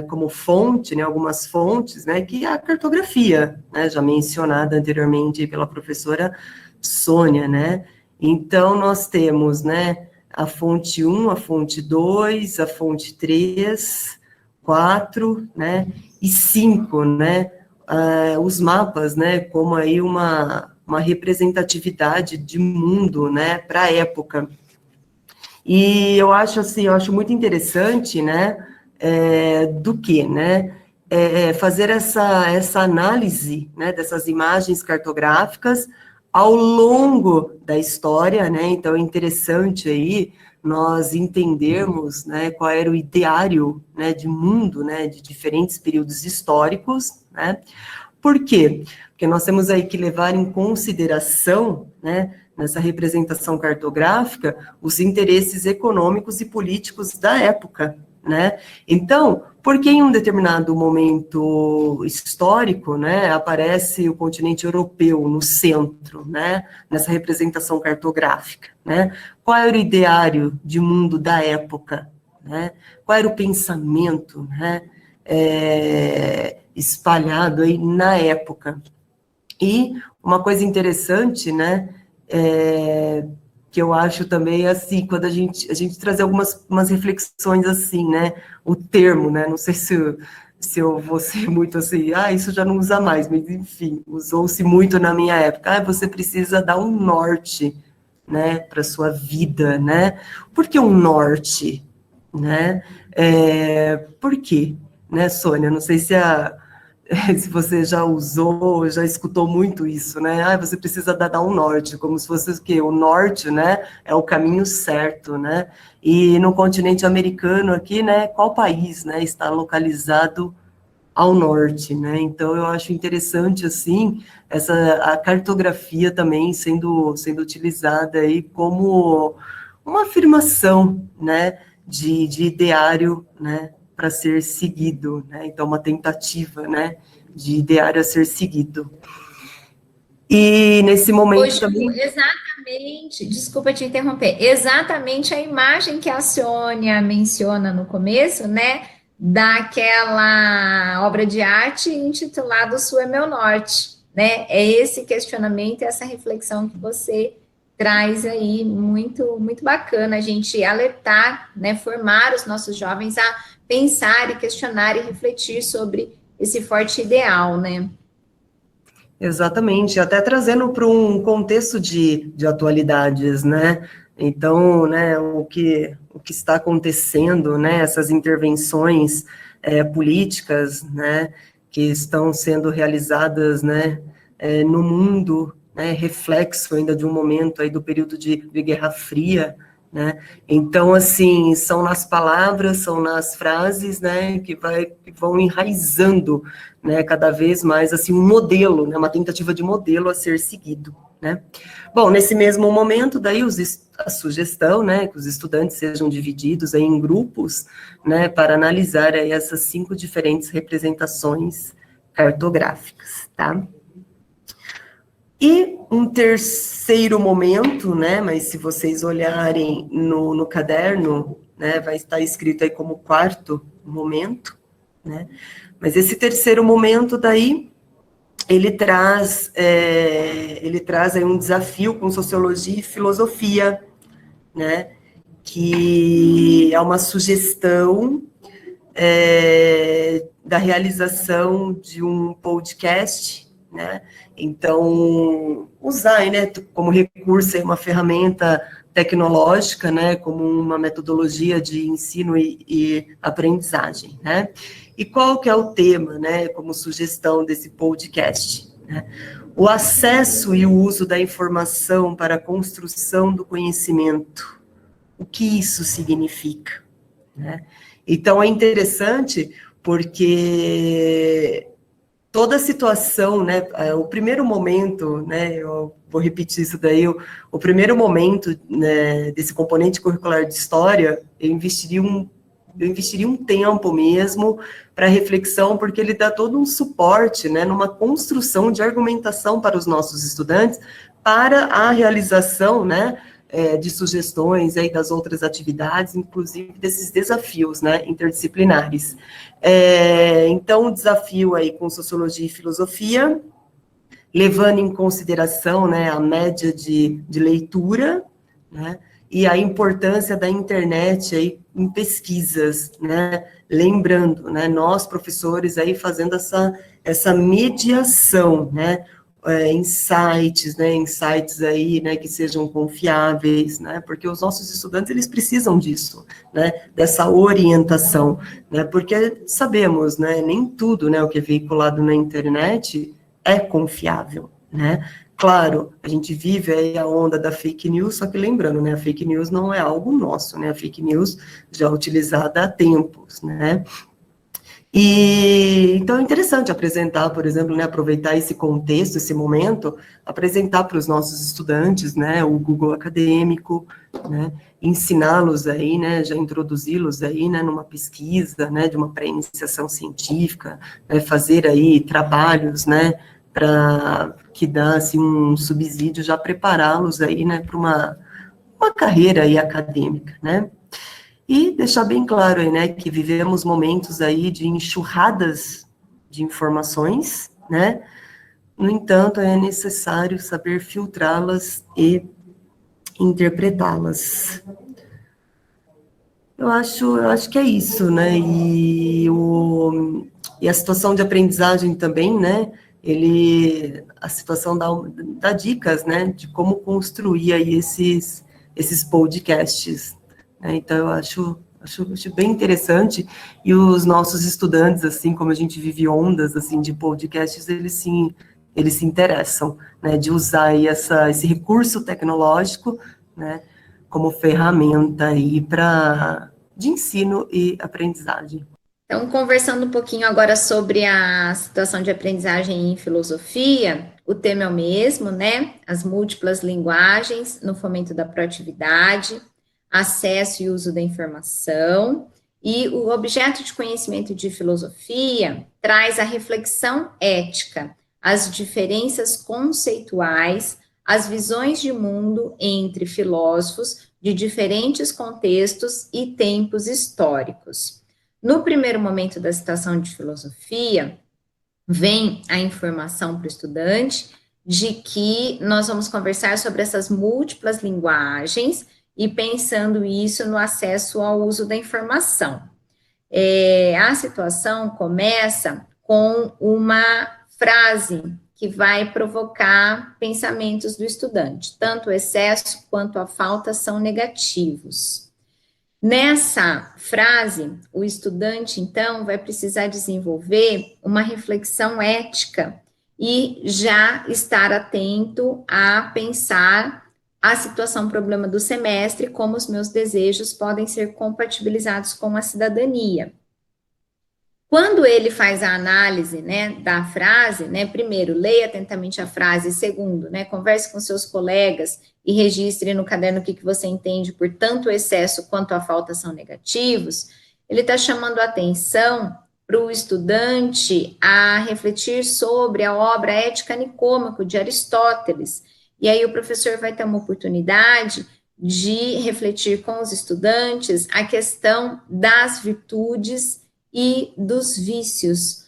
como fonte, né, algumas fontes, né, que é a cartografia, né, já mencionada anteriormente pela professora Sônia, né. Então, nós temos, né, a fonte 1, a fonte 2, a fonte 3, 4, né, e 5, né, os mapas, né, como aí uma representatividade de mundo, né, para a época. E eu acho, assim, muito interessante, né, do que, né, fazer essa análise, né, dessas imagens cartográficas ao longo da história, né, então é interessante aí nós entendermos, né, qual era o ideário, né, de mundo, né, de diferentes períodos históricos, né, por quê? Porque nós temos aí que levar em consideração, né, nessa representação cartográfica, os interesses econômicos e políticos da época, né? Então, por que em um determinado momento histórico, né, aparece o continente europeu no centro, né, nessa representação cartográfica, né? Qual era o ideário de mundo da época, né? Qual era o pensamento, né, espalhado aí na época? E uma coisa interessante, né, que eu acho também, assim, quando a gente traz umas reflexões assim, né, o termo, né, não sei se eu vou ser muito assim, isso já não usa mais, mas enfim, usou-se muito na minha época, você precisa dar um norte, né, para sua vida, né, por que um norte, né, por quê, né, Sônia, não sei se se você já usou, já escutou muito isso, né? Você precisa dar um norte, como se fosse o quê? O norte, né? É o caminho certo, né? E no continente americano aqui, né? Qual país, né? Está localizado ao norte, né? Então, eu acho interessante, assim, a cartografia também sendo utilizada aí como uma afirmação, né? De ideário, né? Para ser seguido, né? Então, uma tentativa, né, de ideário a ser seguido. E nesse momento Hoje, também... exatamente, desculpa te interromper, exatamente a imagem que a Sônia menciona no começo, né, daquela obra de arte intitulada O Sul é Meu Norte, né? É esse questionamento, essa reflexão que você traz aí, muito, muito bacana, a gente alertar, né, formar os nossos jovens a pensar e questionar e refletir sobre esse forte ideal, né? Exatamente, até trazendo para um contexto de atualidades, né? Então, né, o que está acontecendo, né, essas intervenções políticas, né, que estão sendo realizadas, né, no mundo, né, reflexo ainda de um momento aí do período de Guerra Fria, né? Então, assim, são nas palavras, são nas frases, né, que vão enraizando, né, cada vez mais, assim, um modelo, né, uma tentativa de modelo a ser seguido, né? Bom, nesse mesmo momento, daí a sugestão, né, que os estudantes sejam divididos aí em grupos, né, para analisar aí essas 5 diferentes representações cartográficas, tá? E um terceiro momento, né, mas se vocês olharem no caderno, né, vai estar escrito aí como quarto momento, né, mas esse terceiro momento daí, ele traz aí um desafio com sociologia e filosofia, né, que é uma sugestão da realização de um podcast, né, então, usar aí, né, como recurso aí uma ferramenta tecnológica, né, como uma metodologia de ensino e aprendizagem, né. E qual que é o tema, né, como sugestão desse podcast, né? O acesso e o uso da informação para a construção do conhecimento. O que isso significa, né? Então, é interessante porque toda a situação, né, o primeiro momento, né, eu vou repetir isso daí, o primeiro momento, né, desse componente curricular de história, eu investiria um tempo mesmo para reflexão, porque ele dá todo um suporte, né, numa construção de argumentação para os nossos estudantes, para a realização, né, de sugestões aí das outras atividades, inclusive desses desafios, né, interdisciplinares. Então, o desafio aí com sociologia e filosofia, levando em consideração, né, a média de leitura, né, e a importância da internet aí em pesquisas, né, lembrando, né, nós professores aí fazendo essa mediação, né, em sites, né, aí, né, que sejam confiáveis, né, porque os nossos estudantes, eles precisam disso, né, dessa orientação, né, porque sabemos, né, nem tudo, né, o que é veiculado na internet é confiável, né. Claro, a gente vive aí a onda da fake news, só que lembrando, né, a fake news não é algo nosso, né, a fake news já é utilizada há tempos, né. E então é interessante apresentar, por exemplo, né, aproveitar esse contexto, esse momento, apresentar para os nossos estudantes, né, o Google Acadêmico, né, ensiná-los aí, né, já introduzi-los aí, né, numa pesquisa, né, de uma pré-iniciação científica, né, fazer aí trabalhos, né, para que dá, assim, um subsídio, já prepará-los aí, né, para uma carreira aí acadêmica, né. E deixar bem claro aí, né, que vivemos momentos aí de enxurradas de informações, né, no entanto, é necessário saber filtrá-las e interpretá-las. Eu acho que é isso, né, e a situação de aprendizagem também, né, a situação dá dicas, né, de como construir aí esses podcasts, né, então eu acho bem interessante, e os nossos estudantes, assim, como a gente vive ondas, assim, de podcasts, eles se interessam, né, de usar aí esse recurso tecnológico, né, como ferramenta aí de ensino e aprendizagem. Então, conversando um pouquinho agora sobre a situação de aprendizagem em filosofia, o tema é o mesmo, né? As múltiplas linguagens no fomento da proatividade, acesso e uso da informação, e o objeto de conhecimento de filosofia traz a reflexão ética, as diferenças conceituais, as visões de mundo entre filósofos de diferentes contextos e tempos históricos. No primeiro momento da citação de filosofia, vem a informação para o estudante de que nós vamos conversar sobre essas múltiplas linguagens e pensando isso no acesso ao uso da informação. A situação começa com uma frase que vai provocar pensamentos do estudante. Tanto o excesso quanto a falta são negativos. Nessa frase, o estudante, então, vai precisar desenvolver uma reflexão ética e já estar atento a pensar a situação, problema do semestre, como os meus desejos podem ser compatibilizados com a cidadania. Quando ele faz a análise, né, da frase, né, primeiro, leia atentamente a frase, segundo, né, converse com seus colegas e registre no caderno o que você entende por tanto o excesso quanto a falta são negativos, ele está chamando a atenção para o estudante a refletir sobre a obra Ética Nicômaco, de Aristóteles, e aí o professor vai ter uma oportunidade de refletir com os estudantes a questão das virtudes e dos vícios,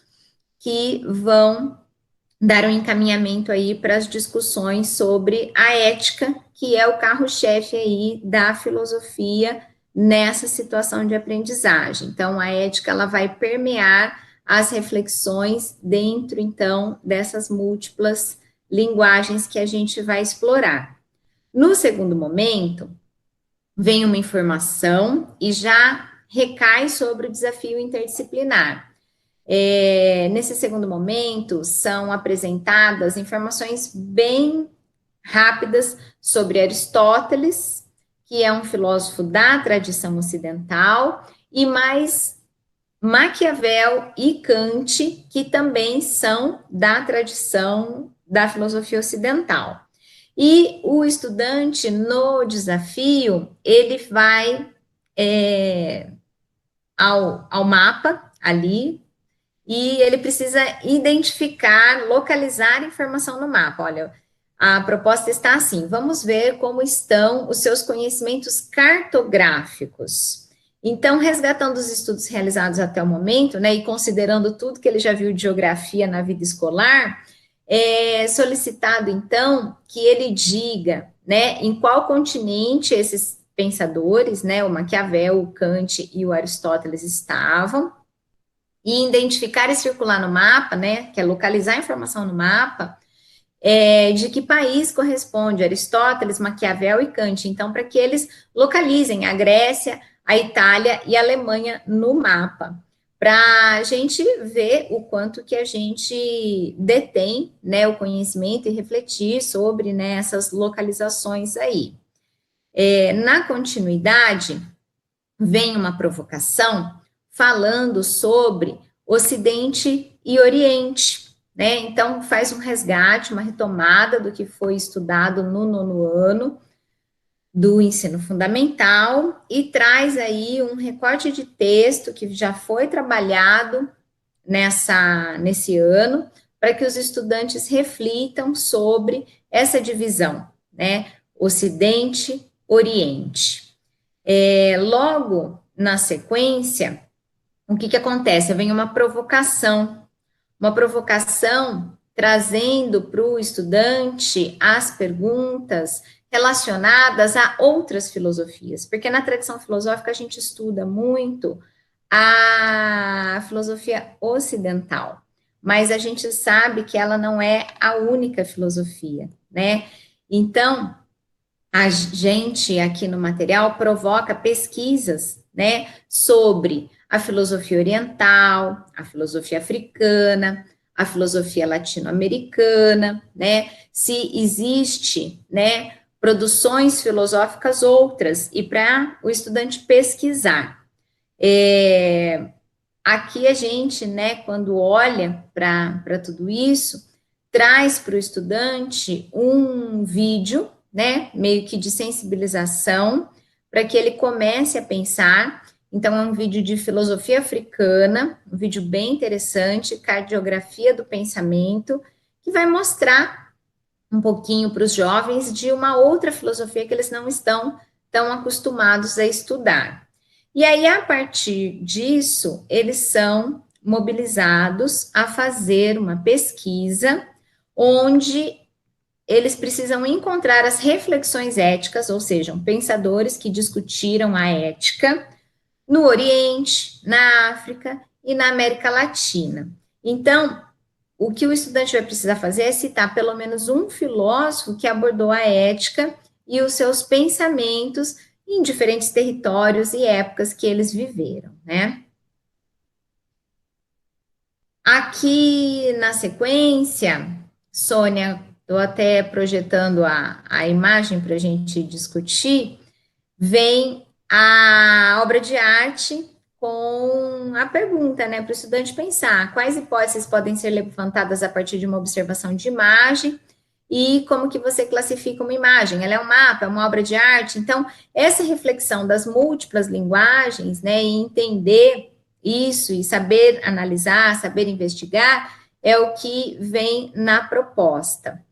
que vão dar um encaminhamento aí para as discussões sobre a ética, que é o carro-chefe aí da filosofia nessa situação de aprendizagem. Então, a ética, ela vai permear as reflexões dentro, então, dessas múltiplas linguagens que a gente vai explorar. No segundo momento, vem uma informação e já recai sobre o desafio interdisciplinar. Nesse segundo momento, são apresentadas informações bem rápidas sobre Aristóteles, que é um filósofo da tradição ocidental, e mais Maquiavel e Kant, que também são da tradição da filosofia ocidental. E o estudante, no desafio, ele vai ao mapa ali, e ele precisa identificar, localizar a informação no mapa. Olha, a proposta está assim: vamos ver como estão os seus conhecimentos cartográficos. Então, resgatando os estudos realizados até o momento, né, e considerando tudo que ele já viu de geografia na vida escolar, é solicitado, então, que ele diga, né, em qual continente esses pensadores, né, o Maquiavel, o Kant e o Aristóteles estavam, e identificar e circular no mapa, né, que é localizar a informação no mapa, de que país corresponde Aristóteles, Maquiavel e Kant. Então, para que eles localizem a Grécia, a Itália e a Alemanha no mapa, para a gente ver o quanto que a gente detém, né, o conhecimento e refletir sobre, né, essas localizações aí. Na continuidade, vem uma provocação falando sobre Ocidente e Oriente, né? Então, faz um resgate, uma retomada do que foi estudado no 9º ano do ensino fundamental e traz aí um recorte de texto que já foi trabalhado nesse ano, para que os estudantes reflitam sobre essa divisão, né? Ocidente, Oriente. Logo na sequência, o que acontece? Vem uma provocação trazendo para o estudante as perguntas relacionadas a outras filosofias, porque na tradição filosófica a gente estuda muito a filosofia ocidental, mas a gente sabe que ela não é a única filosofia, né? Então, a gente aqui no material provoca pesquisas, né, sobre a filosofia oriental, a filosofia africana, a filosofia latino-americana, né, se existe, né, produções filosóficas outras, e para o estudante pesquisar. Aqui a gente, né, quando olha para tudo isso, traz para o estudante um vídeo, né, meio que de sensibilização, para que ele comece a pensar. Então, é um vídeo de filosofia africana, um vídeo bem interessante, cardiografia do pensamento, que vai mostrar um pouquinho para os jovens de uma outra filosofia que eles não estão tão acostumados a estudar. E aí, a partir disso, eles são mobilizados a fazer uma pesquisa onde eles precisam encontrar as reflexões éticas, ou seja, pensadores que discutiram a ética no Oriente, na África e na América Latina. Então, o que o estudante vai precisar fazer é citar pelo menos um filósofo que abordou a ética e os seus pensamentos em diferentes territórios e épocas que eles viveram, né? Aqui na sequência, Sônia, estou até projetando a imagem para a gente discutir, vem a obra de arte com a pergunta, né, para o estudante pensar quais hipóteses podem ser levantadas a partir de uma observação de imagem e como que você classifica uma imagem. Ela é um mapa, é uma obra de arte? Então, essa reflexão das múltiplas linguagens, né, e entender isso e saber analisar, saber investigar, é o que vem na proposta.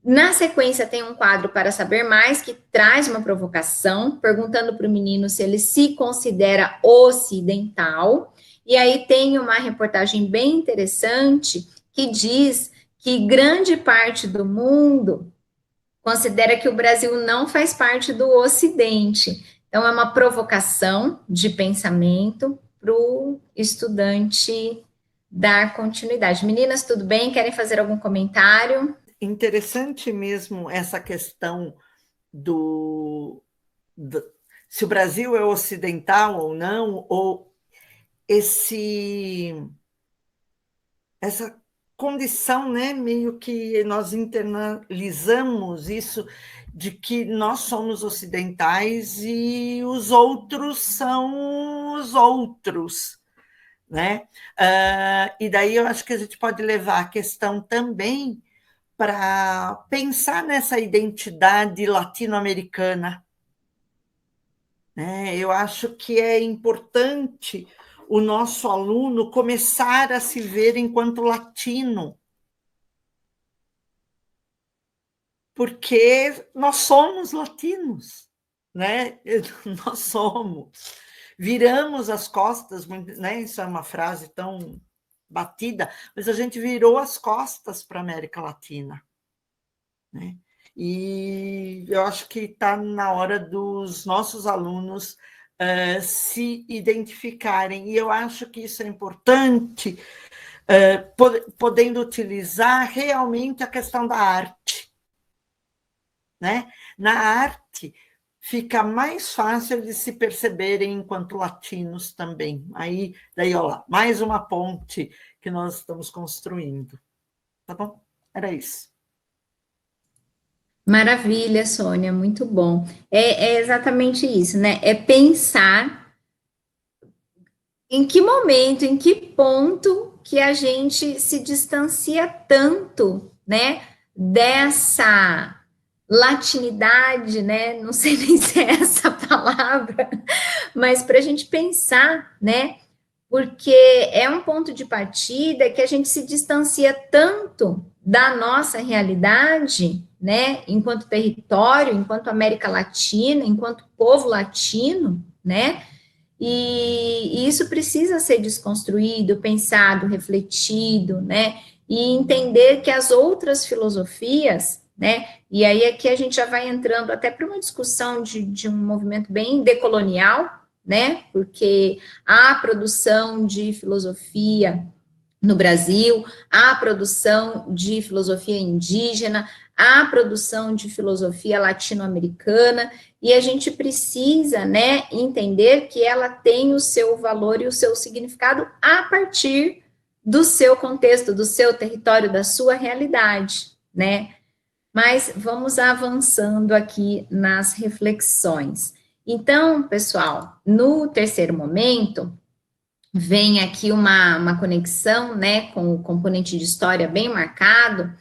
Na sequência, tem um quadro para saber mais, que traz uma provocação, perguntando para o menino se ele se considera ocidental. E aí tem uma reportagem bem interessante que diz que grande parte do mundo considera que o Brasil não faz parte do Ocidente. Então, é uma provocação de pensamento para o estudante dar continuidade. Meninas, tudo bem? Querem fazer algum comentário? Interessante mesmo essa questão se o Brasil é ocidental ou não, ou essa condição, né, meio que nós internalizamos isso de que nós somos ocidentais e os outros são os outros, né? E daí eu acho que a gente pode levar a questão também para pensar nessa identidade latino-americana, né? Eu acho que é importante o nosso aluno começar a se ver enquanto latino, porque nós somos latinos, né? Nós somos. Viramos as costas, né? Isso é uma frase tão batida, mas a gente virou as costas para a América Latina, né? E eu acho que está na hora dos nossos alunos se identificarem, e eu acho que isso é importante, podendo utilizar realmente a questão da arte, né? Na arte fica mais fácil de se perceberem enquanto latinos também. Daí, olha lá, mais uma ponte que nós estamos construindo. Tá bom? Era isso. Maravilha, Sônia, muito bom. É exatamente isso, né? É pensar em que momento, em que ponto que a gente se distancia tanto, né, dessa latinidade, né? Não sei nem se é essa palavra, mas para a gente pensar, né? Porque é um ponto de partida que a gente se distancia tanto da nossa realidade, né? Enquanto território, enquanto América Latina, enquanto povo latino, né? E isso precisa ser desconstruído, pensado, refletido, né? E entender que as outras filosofias, né? E aí é que a gente já vai entrando até para uma discussão de um movimento bem decolonial, né? Porque há produção de filosofia no Brasil, há produção de filosofia indígena, há produção de filosofia latino-americana, e a gente precisa, né, entender que ela tem o seu valor e o seu significado a partir do seu contexto, do seu território, da sua realidade, né? Mas vamos avançando aqui nas reflexões. Então, pessoal, no terceiro momento, vem aqui uma conexão, né, com o componente de história bem marcado,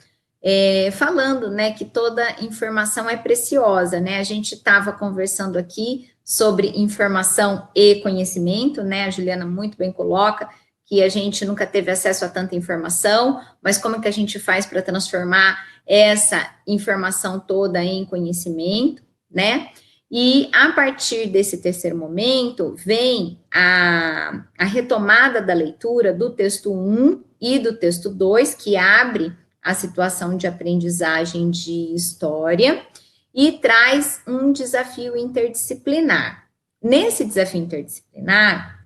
falando, né, que toda informação é preciosa, né, a gente estava conversando aqui sobre informação e conhecimento, né, a Juliana muito bem coloca que a gente nunca teve acesso a tanta informação, mas como que a gente faz para transformar essa informação toda em conhecimento, né? E a partir desse terceiro momento, vem a retomada da leitura do texto 1 e do texto 2, que abre a situação de aprendizagem de história, e traz um desafio interdisciplinar. Nesse desafio interdisciplinar,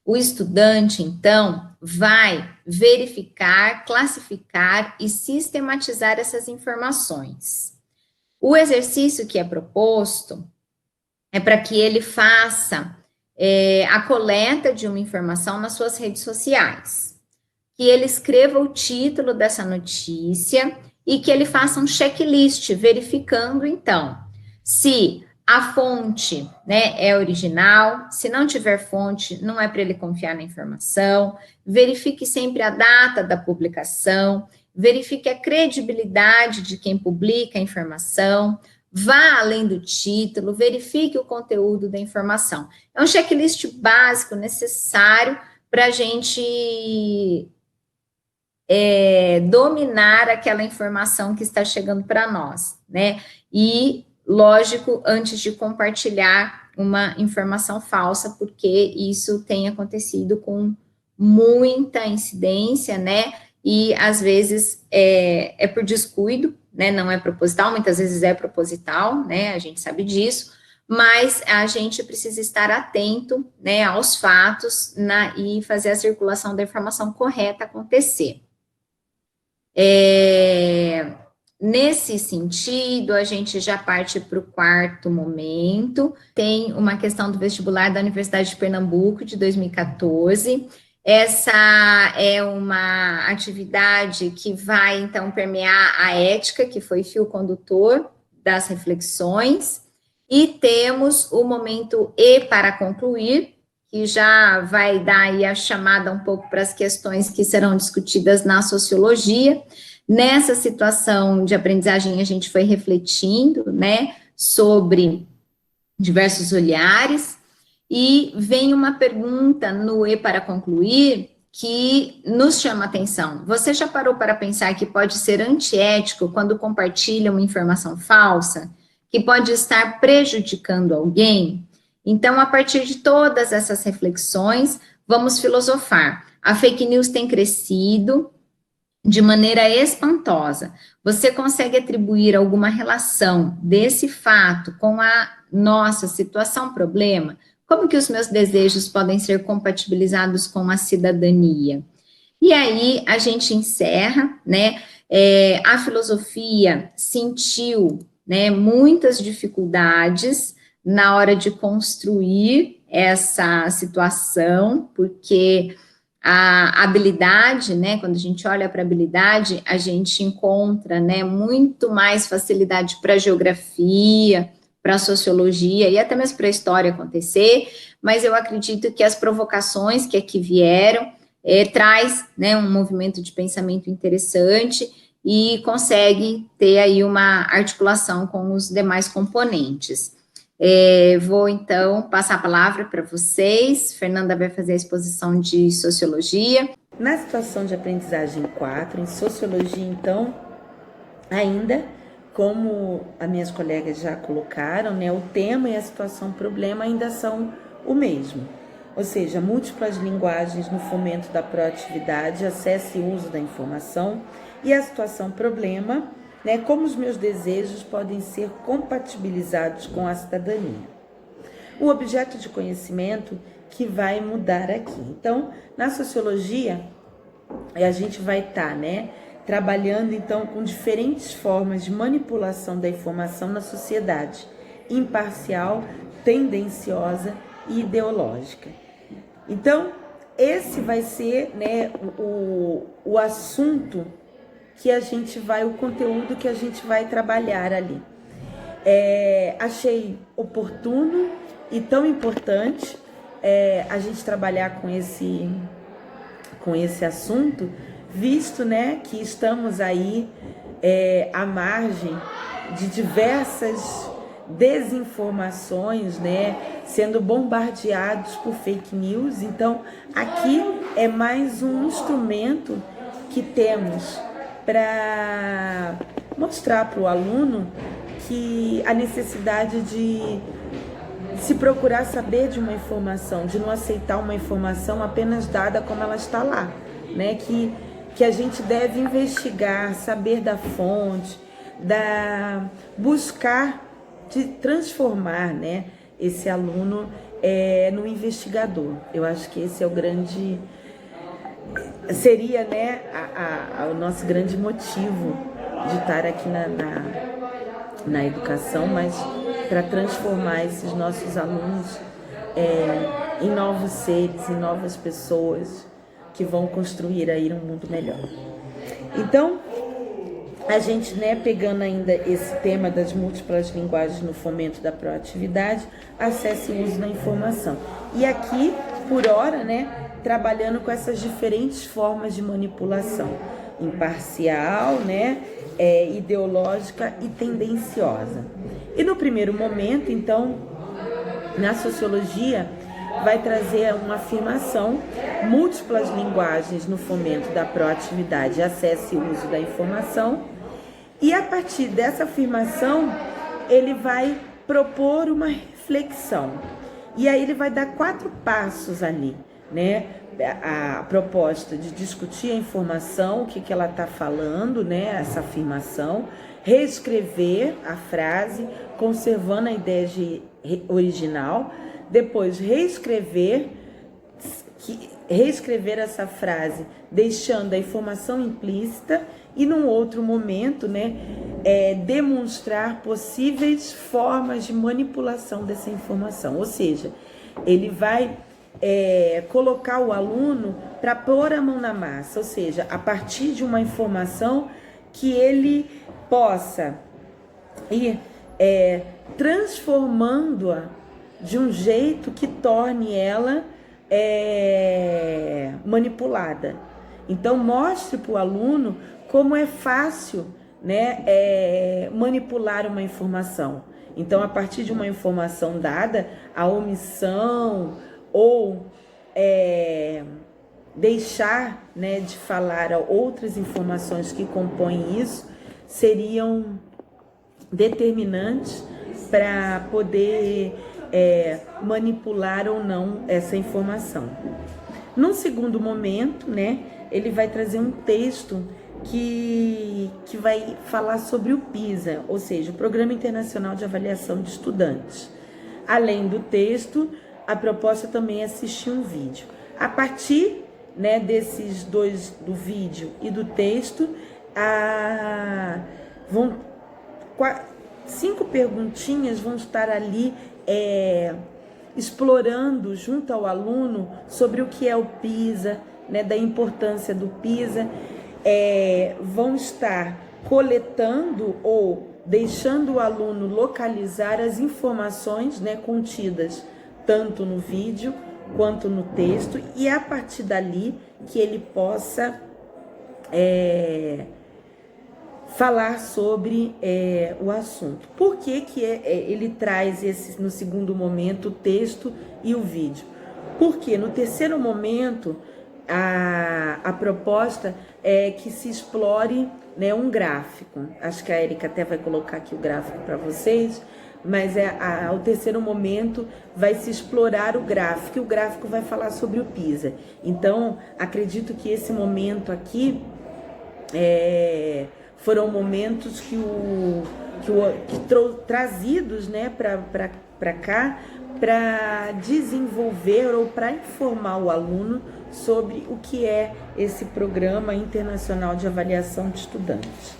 o estudante, então, vai verificar, classificar e sistematizar essas informações. O exercício que é proposto é para que ele faça a coleta de uma informação nas suas redes sociais, que ele escreva o título dessa notícia e que ele faça um checklist, verificando, então, se a fonte, né, é original. Se não tiver fonte, não é para ele confiar na informação. Verifique sempre a data da publicação, verifique a credibilidade de quem publica a informação, vá além do título, verifique o conteúdo da informação. É um checklist básico necessário para a gente dominar aquela informação que está chegando para nós, né? E, lógico, antes de compartilhar uma informação falsa, porque isso tem acontecido com muita incidência, né? E, às vezes, é por descuido, né? Não é proposital, muitas vezes é proposital, né? A gente sabe disso, mas a gente precisa estar atento, né, aos fatos e fazer a circulação da informação correta acontecer. Nesse sentido, a gente já parte para o quarto momento. Tem uma questão do vestibular da Universidade de Pernambuco, de 2014. Essa é uma atividade que vai, então, permear a ética, que foi fio condutor das reflexões. E temos o momento E para concluir, que já vai dar aí a chamada um pouco para as questões que serão discutidas na sociologia. Nessa situação de aprendizagem, a gente foi refletindo, né, sobre diversos olhares, e vem uma pergunta no E para concluir, que nos chama atenção. Você já parou para pensar que pode ser antiético quando compartilha uma informação falsa, que pode estar prejudicando alguém? Então, a partir de todas essas reflexões, vamos filosofar. A fake news tem crescido de maneira espantosa. Você consegue atribuir alguma relação desse fato com a nossa situação, problema? Como que os meus desejos podem ser compatibilizados com a cidadania? E aí, a gente encerra, né? A filosofia sentiu, né, muitas dificuldades na hora de construir essa situação, porque a habilidade, né, quando a gente olha para a habilidade, a gente encontra, né, muito mais facilidade para a geografia, para a sociologia e até mesmo para a história acontecer, mas eu acredito que as provocações que aqui vieram traz, né, um movimento de pensamento interessante e consegue ter aí uma articulação com os demais componentes. Vou, então, passar a palavra para vocês. Fernanda vai fazer a exposição de sociologia. Na situação de aprendizagem 4, em sociologia, então, ainda, como as minhas colegas já colocaram, né, o tema e a situação problema ainda são o mesmo. Ou seja, múltiplas linguagens no fomento da proatividade, acesso e uso da informação, e a situação problema, né, como os meus desejos podem ser compatibilizados com a cidadania. O objeto de conhecimento que vai mudar aqui. Então, na sociologia, a gente vai estar, né, trabalhando, então, com diferentes formas de manipulação da informação na sociedade, imparcial, tendenciosa e ideológica. Então, esse vai ser, né, o assunto que a gente vai, o conteúdo que a gente vai trabalhar ali. Achei oportuno e tão importante a gente trabalhar com esse assunto, visto, né, que estamos aí à margem de diversas desinformações, né, sendo bombardeados por fake news. Então, aqui é mais um instrumento que temos para mostrar para o aluno que a necessidade de se procurar saber de uma informação, de não aceitar uma informação apenas dada como ela está lá, né? Que a gente deve investigar, saber da fonte, buscar de transformar, né, esse aluno no investigador. Eu acho que esse é o grande... seria, né, o nosso grande motivo de estar aqui na educação, mas para transformar esses nossos alunos em novos seres, em novas pessoas que vão construir aí um mundo melhor. Então, a gente, né, pegando ainda esse tema das múltiplas linguagens no fomento da proatividade, acesso e uso da informação. E aqui, por hora, né, trabalhando com essas diferentes formas de manipulação, imparcial, né, ideológica e tendenciosa. E no primeiro momento, então, na sociologia, vai trazer uma afirmação, múltiplas linguagens no fomento da proatividade, acesso e uso da informação. E a partir dessa afirmação, ele vai propor uma reflexão. E aí ele vai dar 4 passos ali, né? A proposta de discutir a informação, o que ela está falando, né? Essa afirmação, reescrever a frase, conservando a ideia original, depois reescrever essa frase, deixando a informação implícita, e num outro momento, né, demonstrar possíveis formas de manipulação dessa informação. Ou seja, ele vai colocar o aluno para pôr a mão na massa, ou seja, a partir de uma informação que ele possa ir transformando-a de um jeito que torne ela manipulada. Então, mostre para o aluno como é fácil, né, manipular uma informação. Então, a partir de uma informação dada, a omissão ou deixar, né, de falar outras informações que compõem isso seriam determinantes para poder manipular ou não essa informação. Num segundo momento, né, ele vai trazer um texto que vai falar sobre o PISA, ou seja, o Programa Internacional de Avaliação de Estudantes. Além do texto, a proposta também é assistir um vídeo. A partir, né, desses dois, do vídeo e do texto, 5 perguntinhas vão estar ali explorando junto ao aluno sobre o que é o PISA, né, da importância do PISA, vão estar coletando ou deixando o aluno localizar as informações, né, contidas tanto no vídeo quanto no texto, e a partir dali que ele possa falar sobre o assunto. Por que ele traz no segundo momento o texto e o vídeo? Porque no terceiro momento a proposta é que se explore, né, um gráfico. Acho que a Érica até vai colocar aqui o gráfico para vocês, mas o terceiro momento vai se explorar o gráfico, e o gráfico vai falar sobre o PISA. Então, acredito que esse momento aqui foram momentos trazidos, né, para cá, para desenvolver ou para informar o aluno sobre o que é esse Programa Internacional de Avaliação de Estudantes.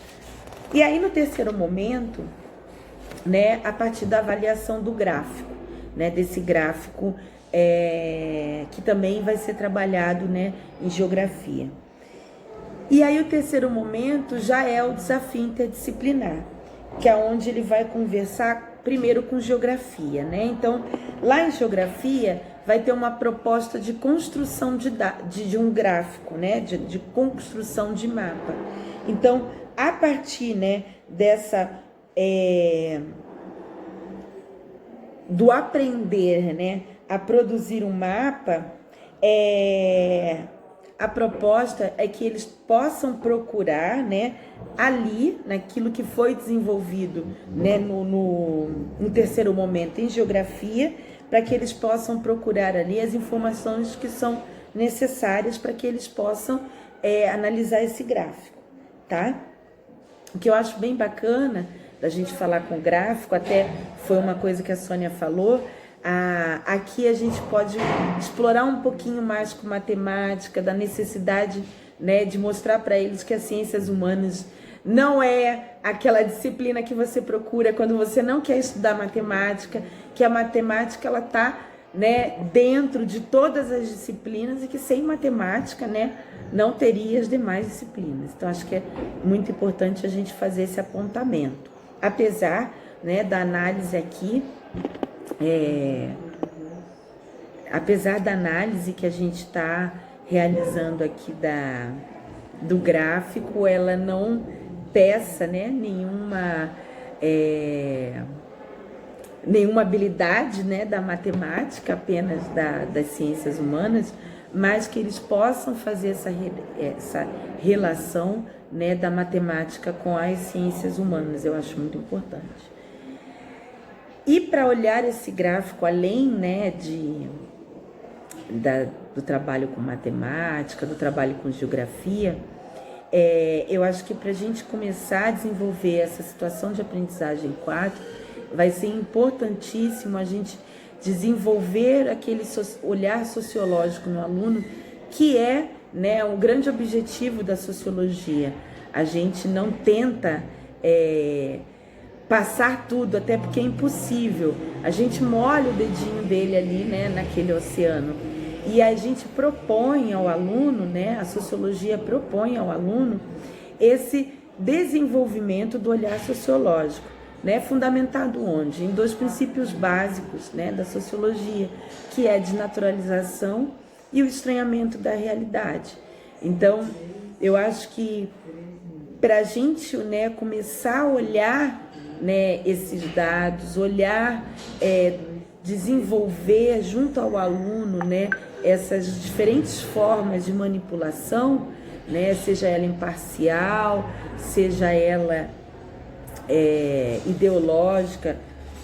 E aí, no terceiro momento, né, a partir da avaliação do gráfico, né, desse gráfico que também vai ser trabalhado, né, em geografia. E aí o terceiro momento já é o desafio interdisciplinar, que é onde ele vai conversar primeiro com geografia, né? Então, lá em geografia vai ter uma proposta de construção de um gráfico, né? De construção de mapa. Então, a partir, né, dessa do aprender, né, a produzir um mapa, a proposta é que eles possam procurar, né, ali, naquilo que foi desenvolvido, né, no terceiro momento em geografia, para que eles possam procurar ali as informações que são necessárias para que eles possam analisar esse gráfico, tá? O que eu acho bem bacana da gente falar com gráfico, até foi uma coisa que a Sônia falou, aqui a gente pode explorar um pouquinho mais com matemática, da necessidade, né, de mostrar para eles que as ciências humanas não é aquela disciplina que você procura quando você não quer estudar matemática, que a matemática ela está, né, dentro de todas as disciplinas, e que sem matemática, né, não teria as demais disciplinas. Então, acho que é muito importante a gente fazer esse apontamento. Apesar, né, da análise aqui, apesar da análise que a gente está realizando aqui do gráfico, ela não peça, né, nenhuma habilidade, né, da matemática, apenas das ciências humanas, mas que eles possam fazer essa relação, né, da matemática com as ciências humanas. Eu acho muito importante. E para olhar esse gráfico, além, né, do trabalho com matemática, do trabalho com geografia, eu acho que para a gente começar a desenvolver essa situação de aprendizagem 4, vai ser importantíssimo a gente desenvolver aquele olhar sociológico no aluno, que é, né, um grande objetivo da sociologia. A gente não tenta passar tudo, até porque é impossível. A gente molha o dedinho dele ali, né, naquele oceano. E a gente propõe ao aluno, né, a sociologia propõe ao aluno esse desenvolvimento do olhar sociológico, né, fundamentado onde? Em 2 princípios básicos, né, da sociologia, que é a desnaturalização e o estranhamento da realidade. Então, eu acho que para a gente, né, começar a olhar, né, esses dados, olhar, desenvolver junto ao aluno, né, essas diferentes formas de manipulação, né, seja ela imparcial, seja ela ideológica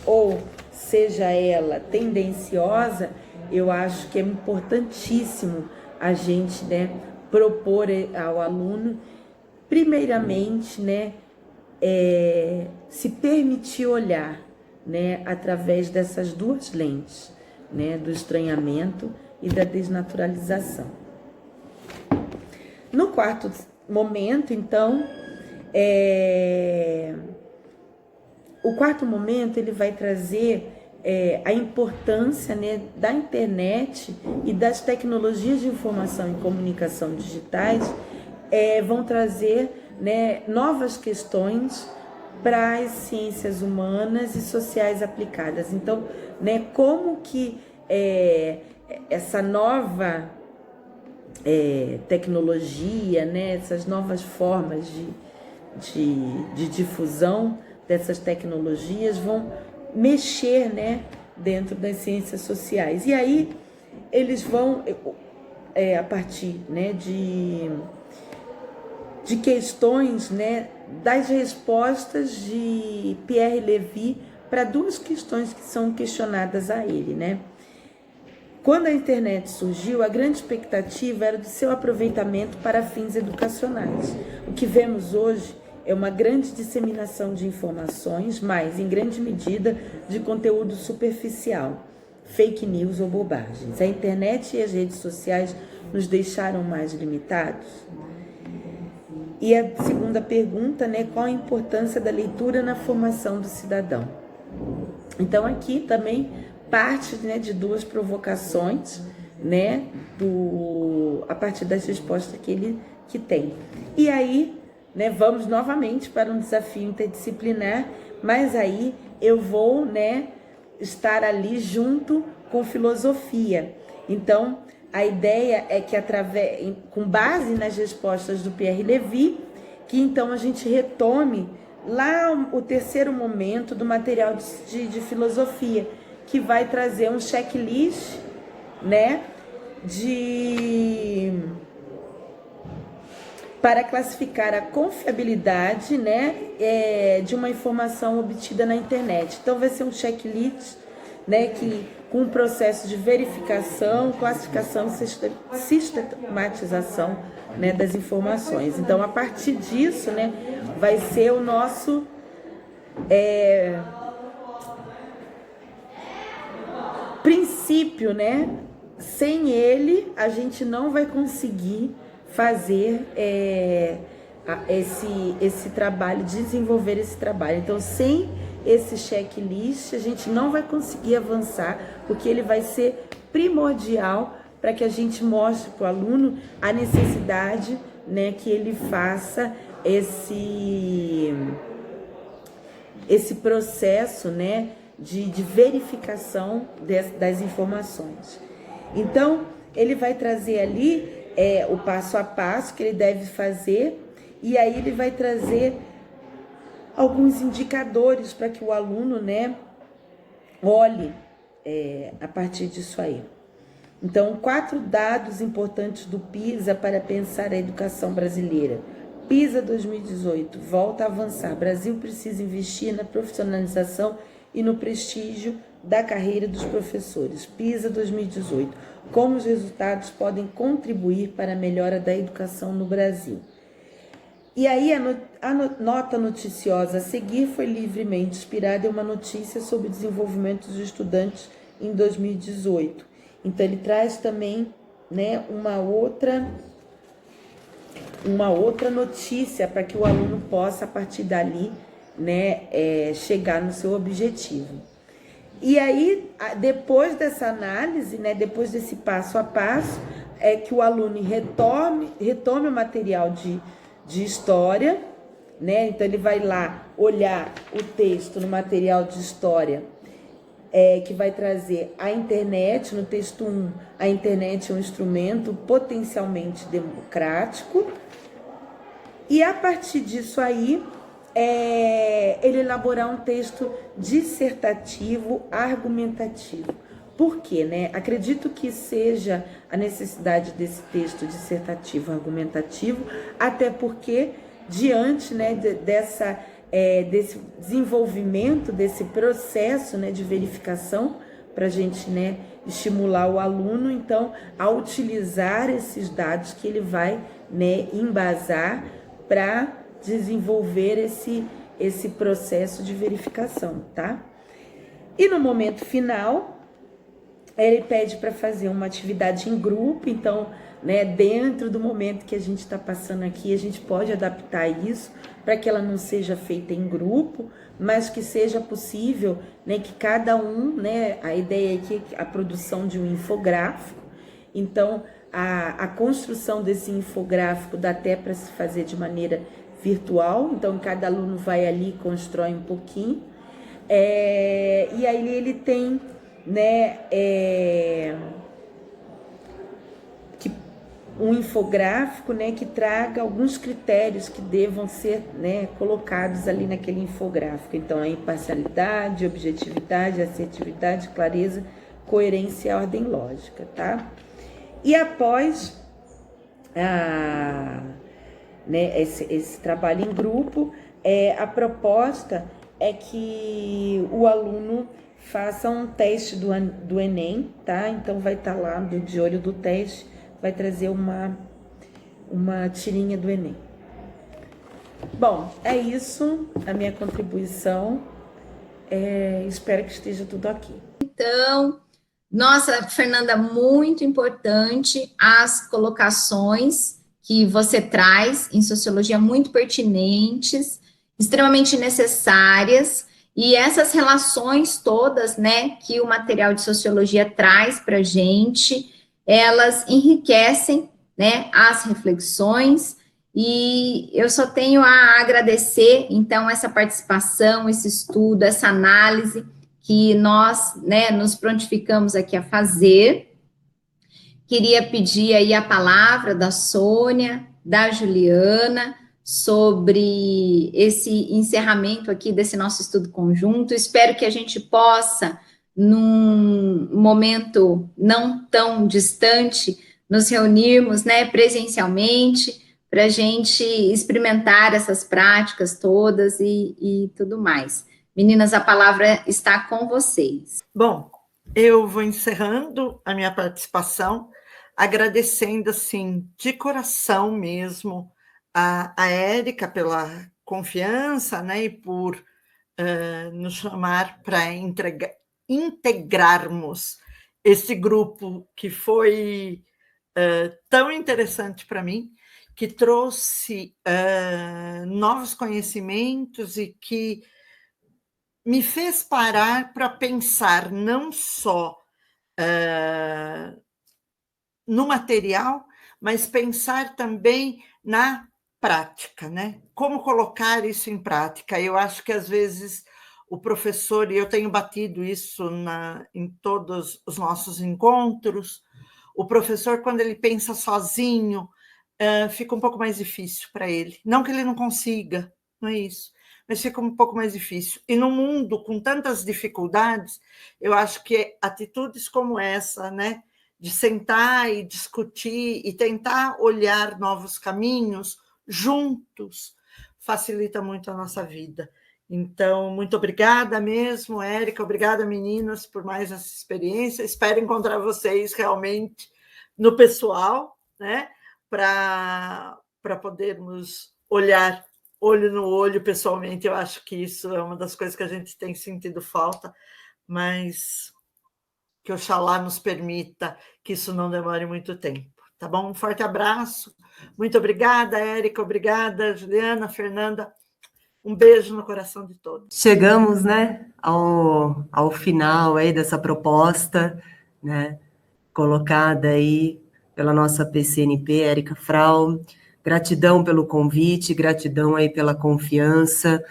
ou seja ela tendenciosa, eu acho que é importantíssimo a gente, né, propor ao aluno, primeiramente, né, se permitir olhar, né, através dessas 2 lentes, né, do estranhamento e da desnaturalização. No 4º momento, então, o 4º momento ele vai trazer a importância, né, da internet e das tecnologias de informação e comunicação digitais, vão trazer, né, novas questões para as ciências humanas e sociais aplicadas. Então, né, como que essa nova tecnologia, né, essas novas formas de difusão dessas tecnologias vão mexer, né, dentro das ciências sociais. E aí eles vão, a partir, né, de questões, né, das respostas de Pierre Levy para 2 questões que são questionadas a ele, né? Quando a internet surgiu, a grande expectativa era do seu aproveitamento para fins educacionais. O que vemos hoje é uma grande disseminação de informações, mas, em grande medida, de conteúdo superficial, fake news ou bobagens. A internet e as redes sociais nos deixaram mais limitados? E a segunda pergunta, né, qual a importância da leitura na formação do cidadão? Então, aqui também parte, né, de 2 provocações, né, a partir das respostas que tem. E aí, né, vamos novamente para um desafio interdisciplinar, mas aí eu vou, né, estar ali junto com filosofia. Então, a ideia é que, com base nas respostas do Pierre Levy, que então a gente retome lá o 3º momento do material de filosofia, que vai trazer um checklist, né, para classificar a confiabilidade, né, de uma informação obtida na internet. Então vai ser um checklist, né, com um processo de verificação, classificação e sistematização, né, das informações. Então, a partir disso, né, vai ser o nosso princípio, né? Sem ele, a gente não vai conseguir fazer esse trabalho, desenvolver esse trabalho. Então, sem esse checklist, a gente não vai conseguir avançar, porque ele vai ser primordial para que a gente mostre para o aluno a necessidade, né, que ele faça esse processo, né, de verificação das informações. Então, ele vai trazer ali o passo a passo que ele deve fazer, e aí ele vai trazer alguns indicadores para que o aluno, né, olhe a partir disso aí. Então, 4 dados importantes do PISA para pensar a educação brasileira. PISA 2018, volta a avançar. Brasil precisa investir na profissionalização e no prestígio da carreira dos professores. PISA 2018, como os resultados podem contribuir para a melhora da educação no Brasil. E aí a nota noticiosa a seguir foi livremente inspirada em uma notícia sobre o desenvolvimento dos estudantes em 2018. Então ele traz também, né, uma outra notícia para que o aluno possa, a partir dali, né, chegar no seu objetivo. E aí, depois dessa análise, né, depois desse passo a passo, é que o aluno retome o material de história, né? Então ele vai lá olhar o texto no material de história, que vai trazer a internet. No texto 1, a internet é um instrumento potencialmente democrático, e a partir disso aí, ele elaborar um texto dissertativo, argumentativo. Por quê, né? Acredito que seja a necessidade desse texto dissertativo, argumentativo, até porque, diante, né, desse desenvolvimento, desse processo, né, de verificação, para a gente, né, estimular o aluno, então, a utilizar esses dados que ele vai, né, embasar para desenvolver esse processo de verificação, tá? E no momento final, ele pede para fazer uma atividade em grupo. Então, né, dentro do momento que a gente está passando aqui, a gente pode adaptar isso para que ela não seja feita em grupo, mas que seja possível, né, que cada um, né, a ideia aqui é a produção de um infográfico. Então, a construção desse infográfico dá até para se fazer de maneira virtual. Então, cada aluno vai ali e constrói um pouquinho. E aí ele tem, né, um infográfico, né, que traga alguns critérios que devam ser, né, colocados ali naquele infográfico. Então, a imparcialidade, objetividade, assertividade, clareza, coerência e ordem lógica, tá? E após né, esse trabalho em grupo, a proposta é que o aluno faça um teste do Enem, tá? Então vai estar lá de olho do teste, vai trazer uma tirinha do Enem. Bom, é isso a minha contribuição. Espero que esteja tudo aqui. Então, nossa, Fernanda, muito importante as colocações que você traz em sociologia, muito pertinentes, extremamente necessárias, e essas relações todas, né, que o material de sociologia traz para a gente, elas enriquecem, né, as reflexões, e eu só tenho a agradecer, então, essa participação, esse estudo, essa análise que nós, né, nos prontificamos aqui a fazer. Queria pedir aí a palavra da Sônia, da Juliana, sobre esse encerramento aqui desse nosso estudo conjunto. Espero que a gente possa, num momento não tão distante, nos reunirmos, né, presencialmente, para a gente experimentar essas práticas todas e tudo mais. Meninas, a palavra está com vocês. Bom, eu vou encerrando a minha participação, agradecendo, assim, de coração mesmo, a Érica pela confiança, né, e por nos chamar para integrarmos esse grupo que foi tão interessante para mim, que trouxe novos conhecimentos e que me fez parar para pensar não só no material, mas pensar também na prática, né? Como colocar isso em prática? Eu acho que, às vezes, o professor, e eu tenho batido isso em todos os nossos encontros, o professor, quando ele pensa sozinho, fica um pouco mais difícil para ele. Não que ele não consiga, não é isso, mas fica um pouco mais difícil. E no mundo com tantas dificuldades, eu acho que atitudes como essa, né, de sentar e discutir e tentar olhar novos caminhos juntos, facilita muito a nossa vida. Então, muito obrigada mesmo, Érica, obrigada, meninas, por mais essa experiência. Espero encontrar vocês realmente no pessoal, né, para podermos olhar olho no olho pessoalmente. Eu acho que isso é uma das coisas que a gente tem sentido falta, mas que Oxalá nos permita que isso não demore muito tempo. Tá bom? Um forte abraço. Muito obrigada, Érica. Obrigada, Juliana, Fernanda. Um beijo no coração de todos. Chegamos, né, ao final aí dessa proposta, né, colocada aí pela nossa PCNP, Érica Frau. Gratidão pelo convite, gratidão aí pela confiança.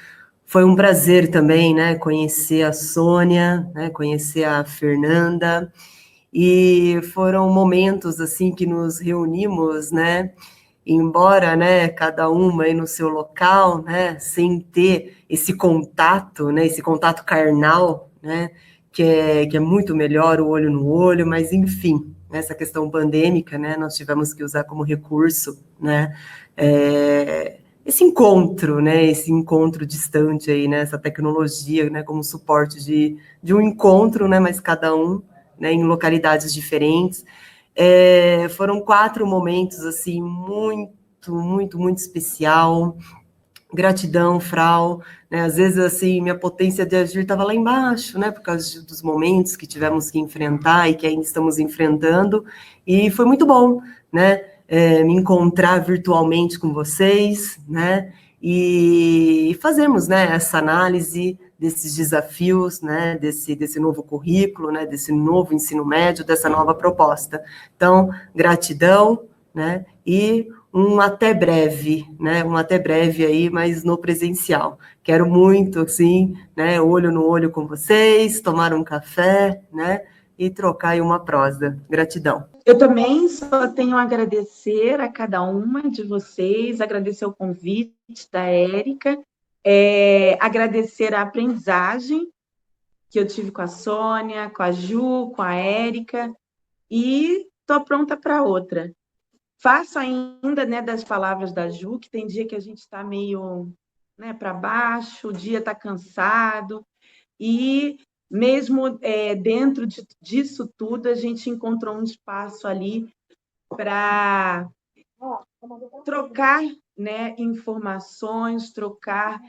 Foi um prazer também, né, conhecer a Sônia, né, conhecer a Fernanda, e foram momentos, assim, que nos reunimos, né, embora, né, cada uma aí no seu local, né, sem ter esse contato, né, esse contato carnal, né, que é muito melhor o olho no olho, mas enfim, essa questão pandêmica, né, nós tivemos que usar como recurso, né, esse encontro, né, esse encontro distante aí, né, essa tecnologia, né, como suporte de um encontro, né, mas cada um, né, em localidades diferentes. Foram 4 momentos, assim, muito especial. Gratidão, Frau, né, às vezes, assim, minha potência de agir estava lá embaixo, né, por causa dos momentos que tivemos que enfrentar e que ainda estamos enfrentando, e foi muito bom, né, me encontrar virtualmente com vocês, né, e fazermos, né, essa análise desses desafios, né, desse novo currículo, né, desse novo ensino médio, dessa nova proposta. Então, gratidão, né, e um até breve, né, um até breve aí, mas no presencial. Quero muito, assim, né, olho no olho com vocês, tomar um café, né, e trocar aí uma prosa. Gratidão. Eu também só tenho a agradecer a cada uma de vocês, agradecer o convite da Érica, agradecer a aprendizagem que eu tive com a Sônia, com a Ju, com a Érica, e estou pronta para outra. Faço ainda, né, das palavras da Ju, que tem dia que a gente está meio, né, para baixo, o dia está cansado, e mesmo dentro disso tudo, a gente encontrou um espaço ali para trocar, né, informações, trocar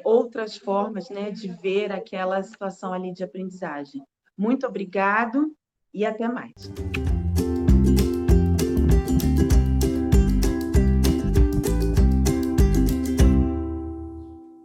outras formas, né, de ver aquela situação ali de aprendizagem. Muito obrigado e até mais.